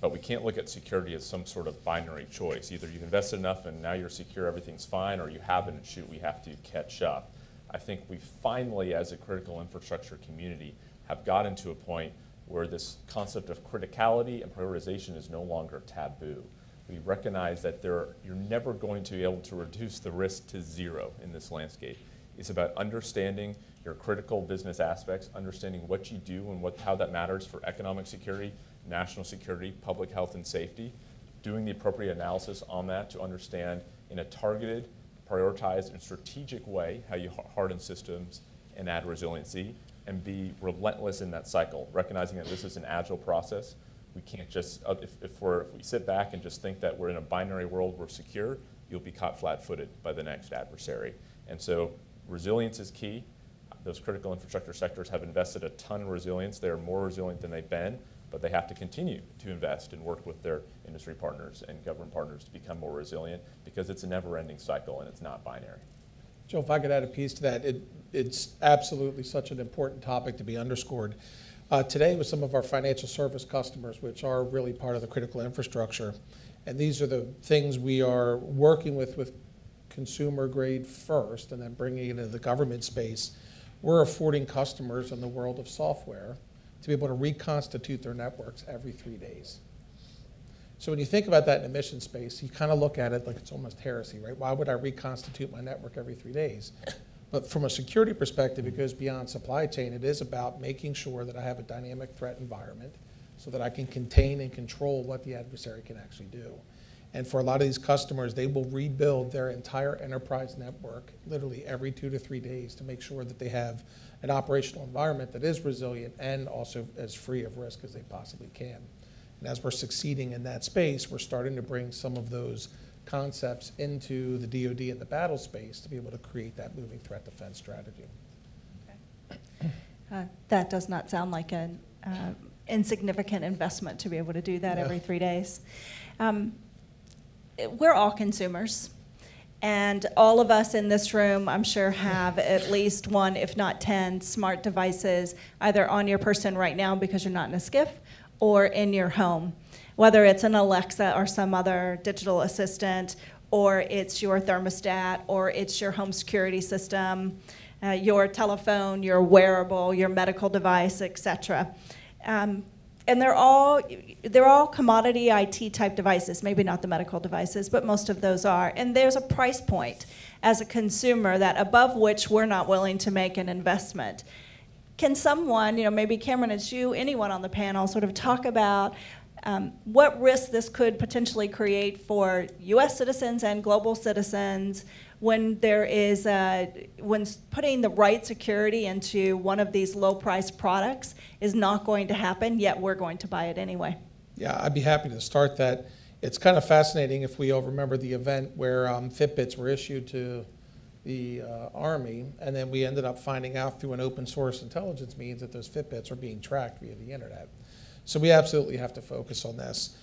But we can't look at security as some sort of binary choice. Either you've invested enough and now you're secure, everything's fine, or you haven't, and shoot, we have to catch up. I think we finally, as a critical infrastructure community, have gotten to a point where this concept of criticality and prioritization is no longer taboo. We recognize that you're never going to be able to reduce the risk to zero in this landscape. It's about understanding your critical business aspects, understanding what you do and how that matters for economic security, national security, public health and safety, doing the appropriate analysis on that to understand in a targeted, prioritized, and strategic way how you harden systems and add resiliency, and be relentless in that cycle, recognizing that this is an agile process. We can't just, if we sit back and just think that we're in a binary world, we're secure, you'll be caught flat-footed by the next adversary. And so resilience is key. Those critical infrastructure sectors have invested a ton in resilience. They are more resilient than they've been, but they have to continue to invest and work with their industry partners and government partners to become more resilient, because it's a never-ending cycle and it's not binary. Joe, if I could add a piece to that, it's absolutely such an important topic to be underscored. Today with some of our financial service customers, which are really part of the critical infrastructure, and these are the things we are working with consumer grade first and then bringing it into the government space. We're affording customers in the world of software to be able to reconstitute their networks every 3 days. So when you think about that in a mission space, you kind of look at it like it's almost heresy, right? Why would I reconstitute my network every 3 days? But from a security perspective, it goes beyond supply chain. It is about making sure that I have a dynamic threat environment so that I can contain and control what the adversary can actually do. And for a lot of these customers, they will rebuild their entire enterprise network literally every 2 to 3 days to make sure that they have an operational environment that is resilient and also as free of risk as they possibly can. And as we're succeeding in that space, we're starting to bring some of those concepts into the DoD and the battle space to be able to create that moving threat defense strategy. Okay. That does not sound like an insignificant investment to be able to do that every 3 days. We're all consumers, and all of us in this room, I'm sure, have at least one, if not 10, smart devices either on your person right now because you're not in a SCIF, or in your home, whether it's an Alexa or some other digital assistant, or it's your thermostat, or it's your home security system, your telephone, your wearable, your medical device, etc. And they're all commodity IT type devices, maybe not the medical devices, but most of those are. And there's a price point as a consumer that above which we're not willing to make an investment. Can someone, maybe Cameron, it's you, anyone on the panel, sort of talk about what risk this could potentially create for U.S. citizens and global citizens when there is when putting the right security into one of these low-priced products is not going to happen, yet we're going to buy it anyway? Yeah, I'd be happy to start that. It's kind of fascinating if we all remember the event where Fitbits were issued to the Army, and then we ended up finding out through an open source intelligence means that those Fitbits are being tracked via the internet. So we absolutely have to focus on this.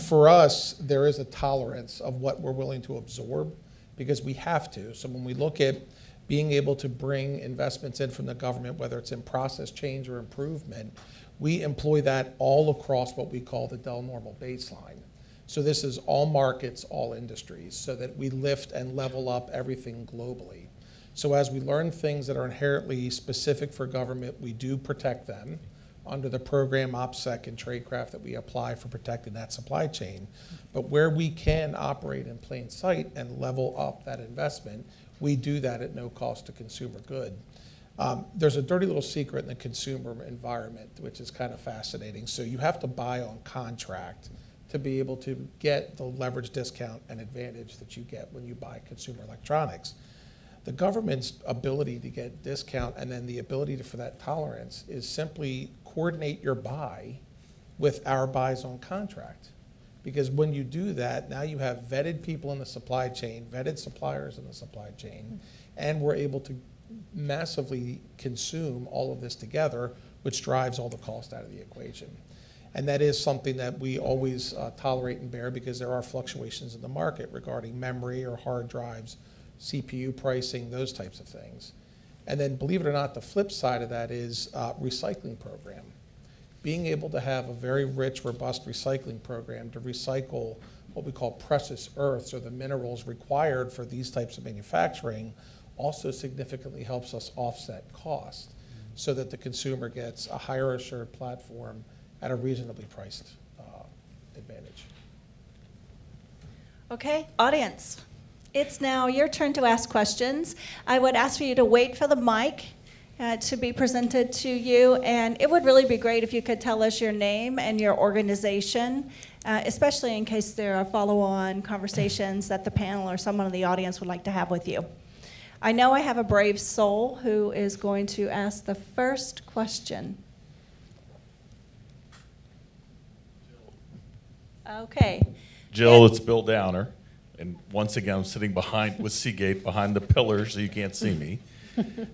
For us, there is a tolerance of what we're willing to absorb because we have to. So when we look at being able to bring investments in from the government, whether it's in process change or improvement, we employ that all across what we call the Dell normal baseline. So this is all markets, all industries, so that we lift and level up everything globally. So as we learn things that are inherently specific for government, we do protect them under the program OPSEC and tradecraft that we apply for protecting that supply chain. But where we can operate in plain sight and level up that investment, we do that at no cost to consumer good. There's a dirty little secret in the consumer environment, which is kind of fascinating. So you have to buy on contract to be able to get the leverage discount and advantage that you get when you buy consumer electronics. The government's ability to get discount and then the ability for that tolerance is simply coordinate your buy with our buys on contract. Because when you do that, now you have vetted people in the supply chain, vetted suppliers in the supply chain, and we're able to massively consume all of this together, which drives all the cost out of the equation. And that is something that we always tolerate and bear, because there are fluctuations in the market regarding memory or hard drives, CPU pricing, those types of things. And then, believe it or not, the flip side of that is recycling program. Being able to have a very rich, robust recycling program to recycle what we call precious earths, or the minerals required for these types of manufacturing, also significantly helps us offset cost so that the consumer gets a higher assured platform at a reasonably priced advantage. Okay, audience, it's now your turn to ask questions. I would ask for you to wait for the mic to be presented to you, and it would really be great if you could tell us your name and your organization, especially in case there are follow-on conversations that the panel or someone in the audience would like to have with you. I know I have a brave soul who is going to ask the first question. Okay. Jill, it's Bill Downer. And once again, I'm sitting behind with Seagate behind the pillars, so you can't see me.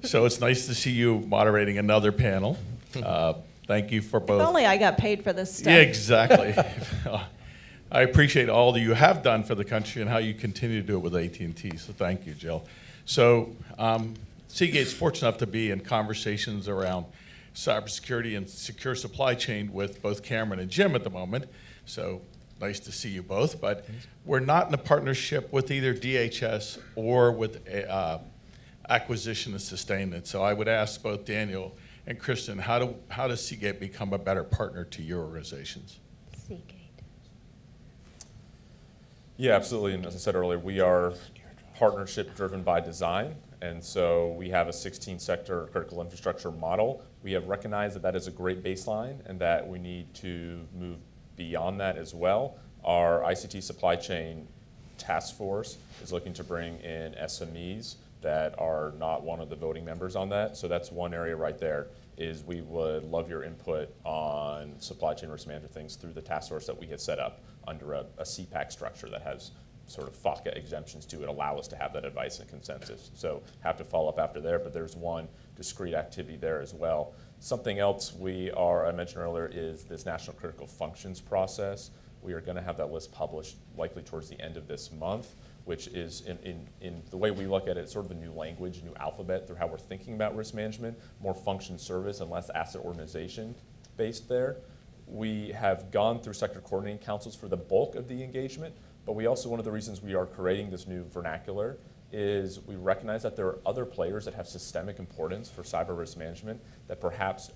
So it's nice to see you moderating another panel. Thank you for both. If only I got paid for this stuff. Yeah, exactly. I appreciate all that you have done for the country and how you continue to do it with AT&T. So thank you, Jill. So Seagate's fortunate enough to be in conversations around cybersecurity and secure supply chain with both Cameron and Jim at the moment. So nice to see you both. But we're not in a partnership with either DHS or with acquisition and sustainment. So I would ask both Daniel and Kristin, how does Seagate become a better partner to your organizations? Seagate. Yeah, absolutely. And as I said earlier, we are partnership driven by design. And so we have a 16-sector critical infrastructure model. We have recognized that that is a great baseline and that we need to move beyond that as well. Our ICT supply chain task force is looking to bring in SMEs that are not one of the voting members on that. So that's one area right there, is we would love your input on supply chain risk management things through the task force that we have set up under a CPAC structure that has sort of FACA exemptions to it, allow us to have that advice and consensus. So have to follow up after there, but there's one discrete activity there as well. Something else I mentioned earlier, is this national critical functions process. We are going to have that list published likely towards the end of this month, which is, in the way we look at it, sort of a new language, new alphabet through how we're thinking about risk management, more function service and less asset organization based there. We have gone through sector coordinating councils for the bulk of the engagement, but we also, one of the reasons we are creating this new vernacular is we recognize that there are other players that have systemic importance for cyber risk management that perhaps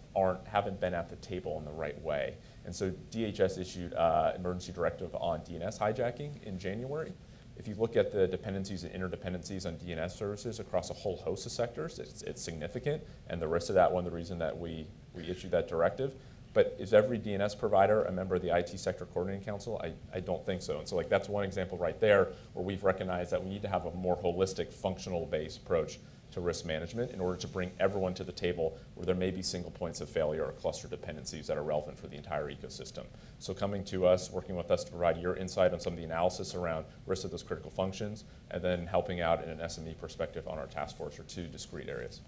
haven't been at the table in the right way. And so DHS issued an emergency directive on DNS hijacking in January. If you look at the dependencies and interdependencies on DNS services across a whole host of sectors, it's significant. And the risk of that, one of the reasons that we issued that directive. But is every DNS provider a member of the IT Sector Coordinating Council? I don't think so. And so that's one example right there where we've recognized that we need to have a more holistic, functional-based approach to risk management in order to bring everyone to the table where there may be single points of failure or cluster dependencies that are relevant for the entire ecosystem. So coming to us, working with us to provide your insight on some of the analysis around risk of those critical functions, and then helping out in an SME perspective on our task force are two discrete areas.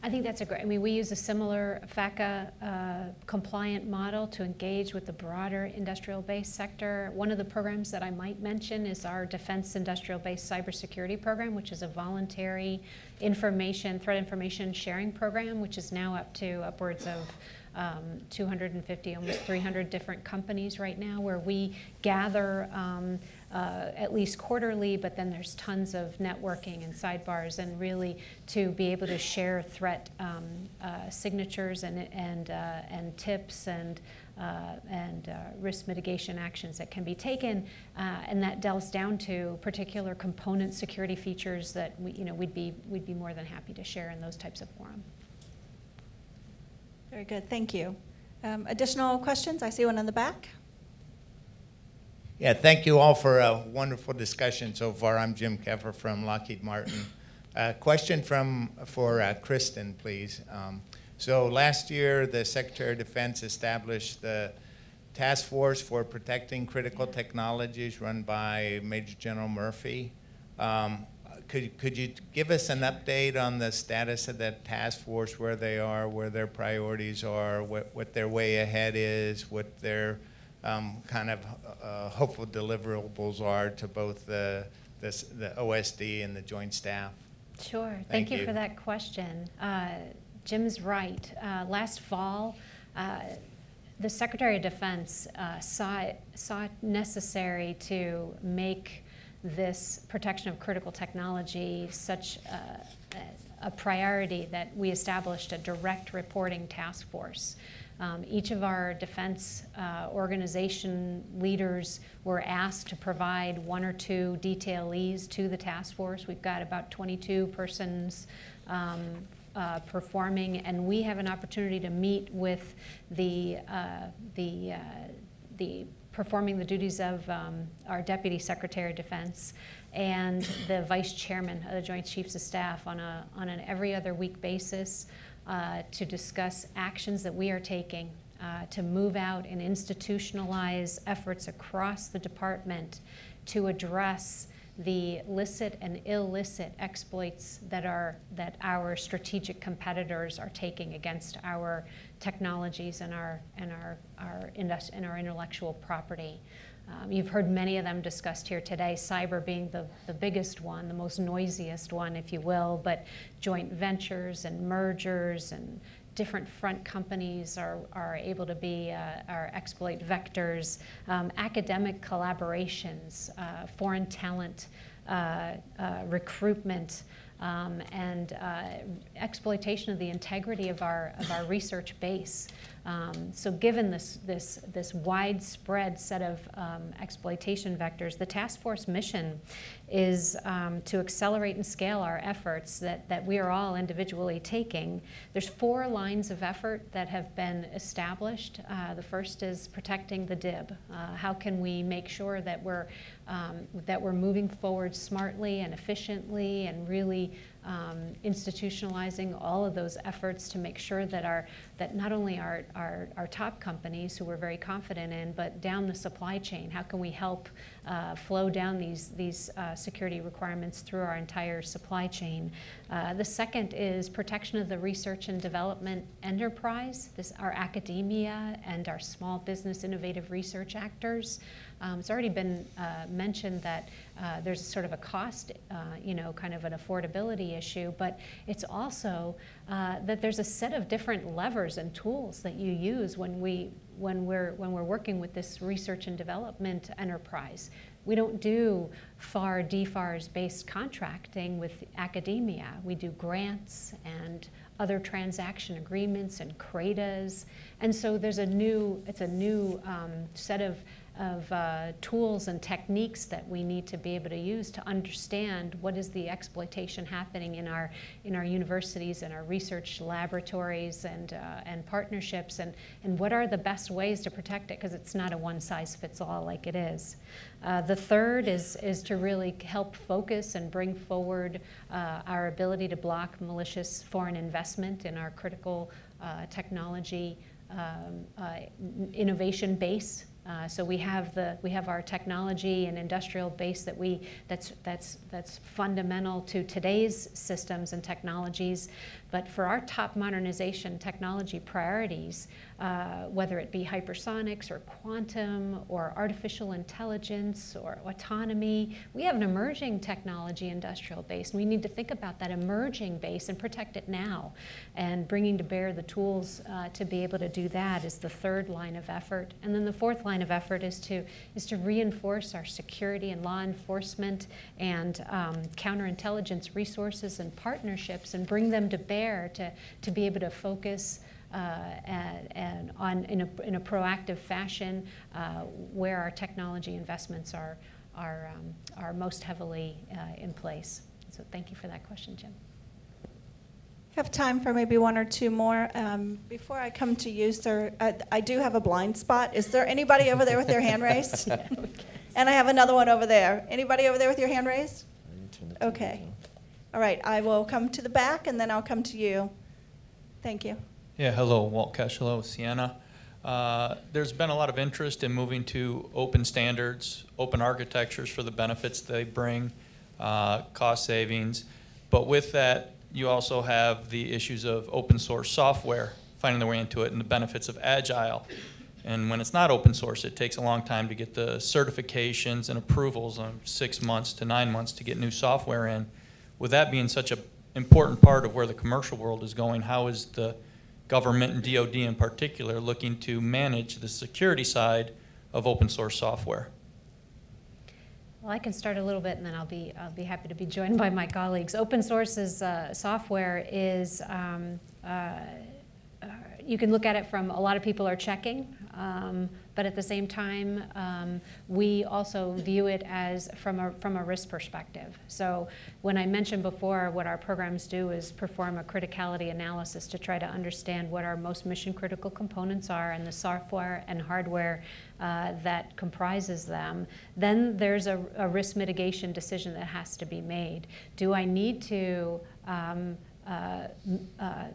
I think that's we use a similar FACA compliant model to engage with the broader industrial base sector. One of the programs that I might mention is our Defense Industrial Base Cybersecurity Program, which is a voluntary threat information sharing program, which is now up to upwards of 250, almost 300 different companies right now, where we gather at least quarterly, but then there's tons of networking and sidebars, and really to be able to share threat signatures and tips and risk mitigation actions that can be taken, and that delves down to particular component security features that we'd be more than happy to share in those types of forums. Very good, thank you. Additional questions? I see one in the back. Yeah, thank you all for a wonderful discussion so far. I'm Jim Keffer from Lockheed Martin. Question for Kristin, please. So last year, the Secretary of Defense established the Task Force for Protecting Critical Technologies run by Major General Murphy. Could you give us an update on the status of that task force, where they are, where their priorities are, what their way ahead is, what their kind of hopeful deliverables are to both the OSD and the Joint Staff? Sure. Thank you for that question. Jim's right. Last fall, the Secretary of Defense saw it necessary to make this protection of critical technology such a priority that we established a direct reporting task force. Each of our defense organization leaders were asked to provide 1 or 2 detailees to the task force. We've got about 22 persons performing, and we have an opportunity to meet with the performing the duties of our Deputy Secretary of Defense and the Vice Chairman of the Joint Chiefs of Staff on an every other week basis to discuss actions that we are taking to move out and institutionalize efforts across the department to address the licit and illicit exploits that our strategic competitors are taking against our technologies and our intellectual property. You've heard many of them discussed here today, cyber being the biggest one, the most noisiest one, if you will, but joint ventures and mergers and different front companies are able to be our exploit vectors, academic collaborations, foreign talent recruitment, and exploitation of the integrity of our research base. So given this widespread set of exploitation vectors, the task force mission is to accelerate and scale our efforts that we are all individually taking. There's 4 lines of effort that have been established. The first is protecting the DIB. How can we make sure that we're moving forward smartly and efficiently and really institutionalizing all of those efforts to make sure that not only our top companies, who we're very confident in, but down the supply chain, how can we help flow down these security requirements through our entire supply chain. The second is protection of the research and development enterprise, our academia and our small business innovative research actors. It's already been mentioned that there's sort of a cost, kind of an affordability issue, but it's also that there's a set of different levers and tools that you use when we're working with this research and development enterprise. We don't do DFARS-based contracting with academia. We do grants and other transaction agreements and CRADAs, and so it's a new set of tools and techniques that we need to be able to use to understand what is the exploitation happening in our universities and our research laboratories and partnerships, and what are the best ways to protect it, because it's not a one-size-fits-all like it is. The third is to really help focus and bring forward our ability to block malicious foreign investment in our critical technology innovation base. So we have our technology and industrial base that's fundamental to today's systems and technologies. But for our top modernization technology priorities, whether it be hypersonics or quantum or artificial intelligence or autonomy, we have an emerging technology industrial base. And we need to think about that emerging base and protect it now. And bringing to bear the tools to be able to do that is the third line of effort. And then the fourth line of effort is to reinforce our security and law enforcement and counterintelligence resources and partnerships and bring them to bear to be able to focus in a proactive fashion where our technology investments are most heavily in place. So thank you for that question, Jim. I have time for maybe 1 or 2 more. Before I come to you, sir, I do have a blind spot. Is there anybody over there with their hand raised? And I have another one over there. Anybody over there with your hand raised? Okay. All right, I will come to the back, and then I'll come to you. Thank you. Yeah, hello, Walt Cashelo with Sienna. There's been a lot of interest in moving to open standards, open architectures for the benefits they bring, cost savings. But with that, you also have the issues of open source software finding their way into it and the benefits of agile. And when it's not open source, it takes a long time to get the certifications and approvals, 6 months to 9 months to get new software in. With that being such an important part of where the commercial world is going, how is the government and DoD in particular looking to manage the security side of open source software? Well, I can start a little bit, and then I'll be happy to be joined by my colleagues. Open source software is you can look at it from a lot of people are checking, but at the same time, we also view it as from a risk perspective. So when I mentioned before, what our programs do is perform a criticality analysis to try to understand what our most mission critical components are and the software and hardware that comprises them. Then there's a risk mitigation decision that has to be made. Do I need to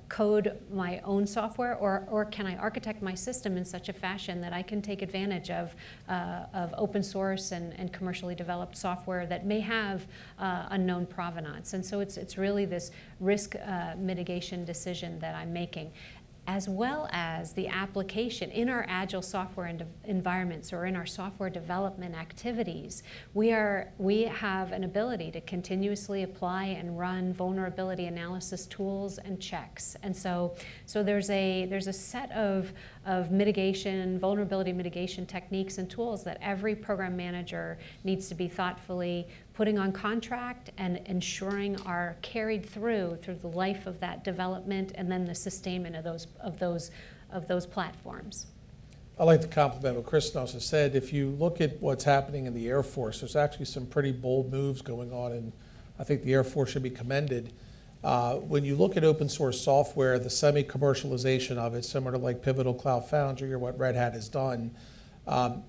code my own software, or can I architect my system in such a fashion that I can take advantage of open source and commercially developed software that may have unknown provenance? And so it's really this risk mitigation decision that I'm making, as well as the application in our agile software environments or in our software development activities. We have an ability to continuously apply and run vulnerability analysis tools and checks. And so there's a set of mitigation, vulnerability mitigation techniques and tools that every program manager needs to be thoughtfully putting on contract and ensuring are carried through the life of that development and then the sustainment of those platforms. I'd like to compliment what Kristin also said. If you look at what's happening in the Air Force, there's actually some pretty bold moves going on, and I think the Air Force should be commended. When you look at open source software, the semi-commercialization of it, similar to like Pivotal Cloud Foundry or what Red Hat has done,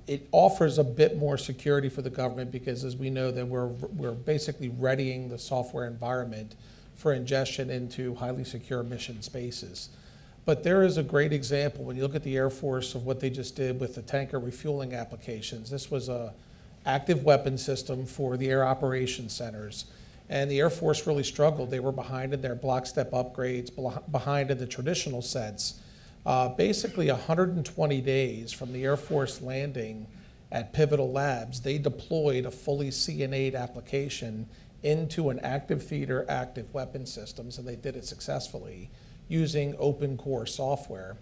it offers a bit more security for the government because, as we know, that we're basically readying the software environment for ingestion into highly secure mission spaces. But there is a great example when you look at the Air Force of what they just did with the tanker refueling applications. This was an active weapon system for the air operations centers. And the Air Force really struggled. They were behind in their block step upgrades, behind in the traditional sense. Basically 120 days from the Air Force landing at Pivotal Labs, they deployed a fully CN8 application into an active theater, active weapon systems, and they did it successfully using open core software.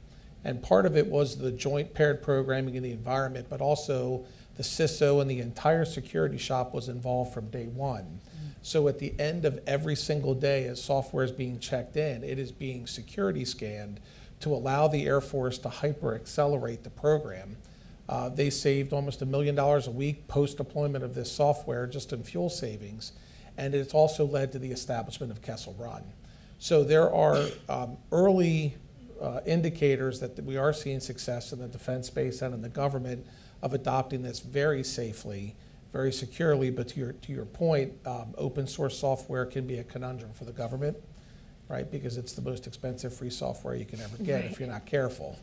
And part of it was the joint paired programming in the environment, but also the CISO and the entire security shop was involved from day one. So at the end of every single day as software is being checked in, it is being security scanned to allow the Air Force to hyper accelerate the program. They saved almost $1 million a week post-deployment of this software just in fuel savings, and it's also led to the establishment of Kessel Run. So there are early indicators that we are seeing success in the defense space and in the government of adopting this very safely, very securely, but to your point, open source software can be a conundrum for the government, right? Because it's the most expensive free software you can ever get if you're not careful.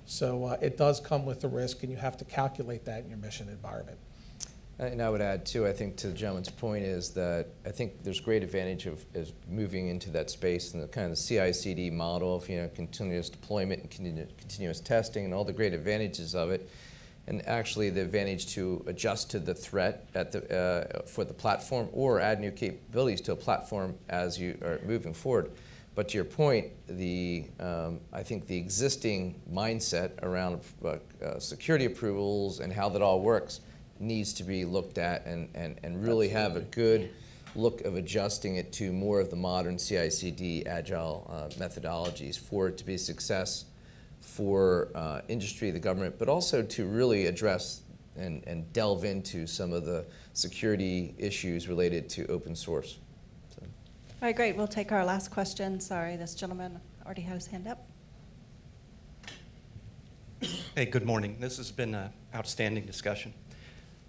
So it does come with the risk, and you have to calculate that in your mission environment. And I would add, too, I think to the gentleman's point is that I think there's great advantage of moving into that space and the kind of the CI/CD model of continuous deployment and continuous testing and all the great advantages of it, and actually the advantage to adjust to the threat at for the platform or add new capabilities to a platform as you are moving forward. But to your point, I think the existing mindset around security approvals and how that all works needs to be looked at and really have a good look of adjusting it to more of the modern CI/CD agile methodologies for it to be a success for industry, the government, but also to really address and delve into some of the security issues related to open source. So. All right, great. We'll take our last question. Sorry, this gentleman already had his hand up. Hey, good morning. This has been an outstanding discussion.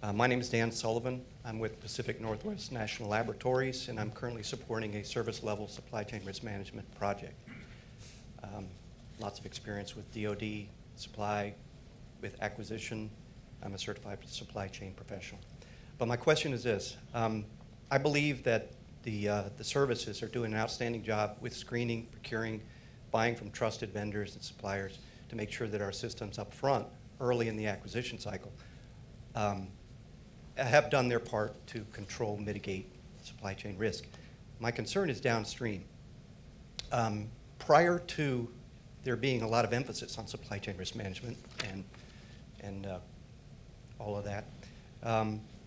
My name is Dan Sullivan. I'm with Pacific Northwest National Laboratories, and I'm currently supporting a service-level supply chain risk management project. Lots of experience with DoD supply, with acquisition. I'm a certified supply chain professional. But my question is this. I believe that the services are doing an outstanding job with screening, procuring, buying from trusted vendors and suppliers to make sure that our systems up front, early in the acquisition cycle, have done their part to control, mitigate supply chain risk. My concern is downstream. Prior to there being a lot of emphasis on supply chain risk management and all of that,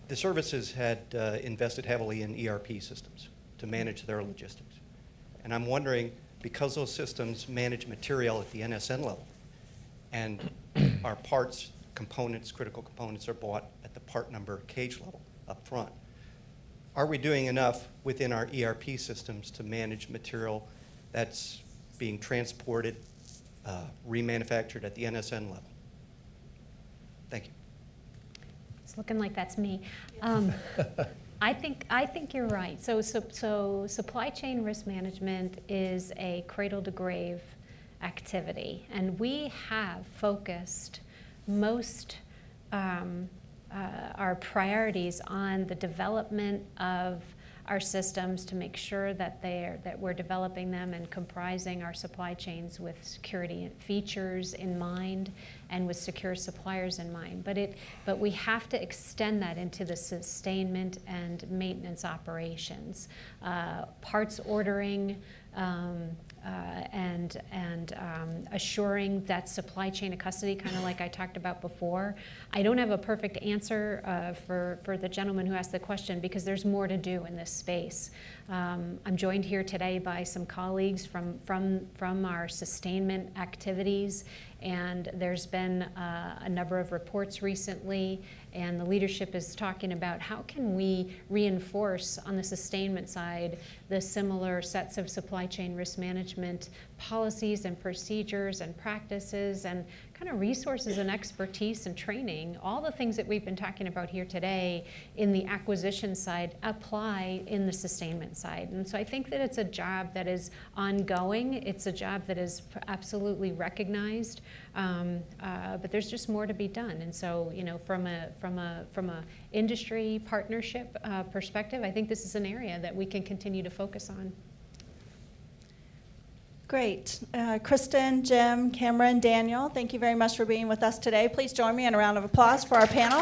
the services had invested heavily in ERP systems to manage their logistics. And I'm wondering, because those systems manage material at the NSN level, and our parts, components, critical components are bought at the part number cage level up front, are we doing enough within our ERP systems to manage material that's being transported, remanufactured at the NSN level? Thank you. It's looking like that's me. I think you're right. So supply chain risk management is a cradle to grave activity, and we have focused most our priorities on the development of our systems to make sure that we're developing them and comprising our supply chains with security features in mind and with secure suppliers in mind. But we have to extend that into the sustainment and maintenance operations, parts ordering, and assuring that supply chain of custody, kind of like I talked about before. I don't have a perfect answer for the gentleman who asked the question, because there's more to do in this space. I'm joined here today by some colleagues from our sustainment activities, and there's been a number of reports recently, and the leadership is talking about how can we reinforce on the sustainment side the similar sets of supply chain risk management policies and procedures and practices and kind of resources and expertise and training. All the things that we've been talking about here today in the acquisition side apply in the sustainment side. And so I think that it's a job that is ongoing. It's a job that is absolutely recognized, but there's just more to be done. And so, you know, from a industry partnership perspective, I think this is an area that we can continue to focus on. Great. Kristin, Jim, Cameron, Daniel, thank you very much for being with us today. Please join me in a round of applause for our panel.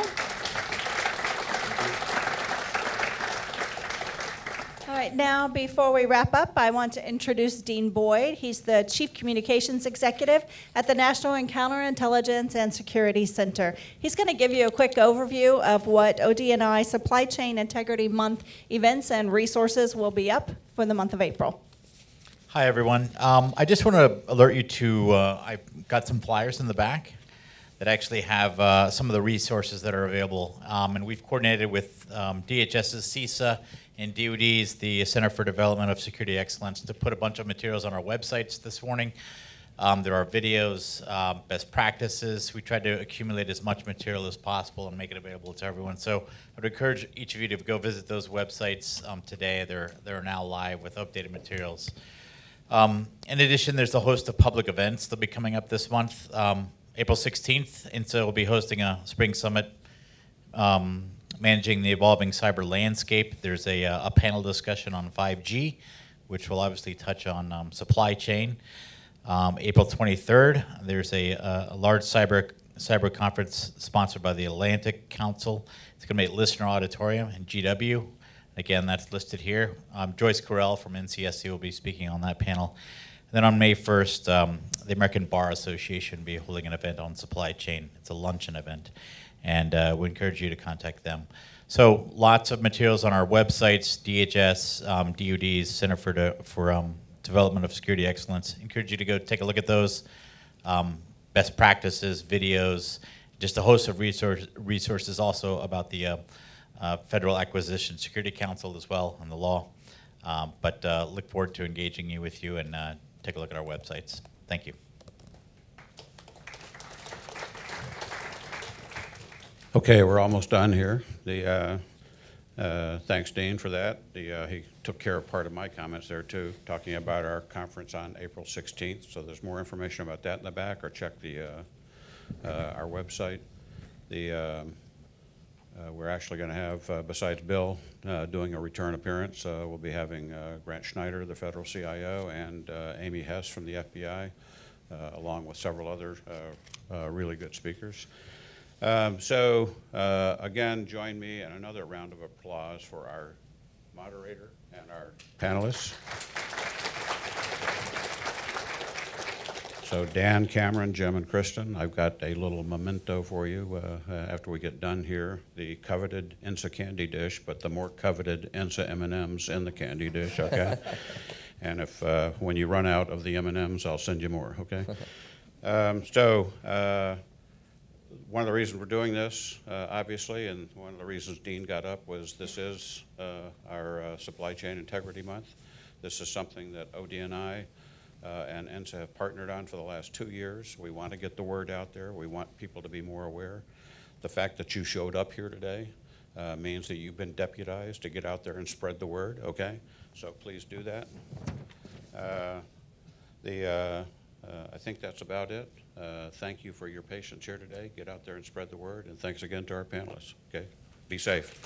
All right, now before we wrap up, I want to introduce Dean Boyd. He's the Chief Communications Executive at the National and Counterintelligence and Security Center. He's going to give you a quick overview of what OD&I Supply Chain Integrity Month events and resources will be up for the month of April. Hi, everyone. I just want to alert you to, I've got some flyers in the back that actually have some of the resources that are available. And we've coordinated with DHS's CISA and DoD's, the Center for Development of Security Excellence, to put a bunch of materials on our websites this morning. There are videos, best practices. We tried to accumulate as much material as possible and make it available to everyone. So I would encourage each of you to go visit those websites today. They're now live with updated materials. In addition, there's a host of public events that'll be coming up this month. April 16th, INSA will be hosting a spring summit managing the evolving cyber landscape. There's a panel discussion on 5G, which will obviously touch on supply chain. April 23rd, there's a large cyber conference sponsored by the Atlantic Council. It's going to be at Listener Auditorium in GW. Again, that's listed here. Joyce Carell from NCSC will be speaking on that panel. And then on May 1st, the American Bar Association will be holding an event on supply chain. It's a luncheon event, and we encourage you to contact them. So lots of materials on our websites, DHS, DoD's Center for Development of Security Excellence. Encourage you to go take a look at those. Best practices, videos, just a host of resources also about the Federal Acquisition Security Council as well and the law. But look forward to engaging with you and take a look at our websites. Thank you. Okay, we're almost done here. Thanks, Dean, for that. He took care of part of my comments there, too, talking about our conference on April 16th. So there's more information about that in the back, or check our website. We're actually going to have, besides Bill doing a return appearance, we'll be having Grant Schneider, the federal CIO, and Amy Hess from the FBI, along with several other really good speakers. Again, join me in another round of applause for our moderator and our panelists. So Dan, Cameron, Jim, and Kristin, I've got a little memento for you after we get done here. The coveted INSA candy dish, but the more coveted INSA M&Ms in the candy dish, okay? And if when you run out of the M&Ms, I'll send you more, okay? One of the reasons we're doing this, obviously, and one of the reasons Dean got up was this is our Supply Chain Integrity Month. This is something that ODNI and INSA have partnered on for the last 2 years. We want to get the word out there. We want people to be more aware. The fact that you showed up here today means that you've been deputized to get out there and spread the word, okay? So please do that. I think that's about it. Thank you for your patience here today. Get out there and spread the word. And thanks again to our panelists, okay? Be safe.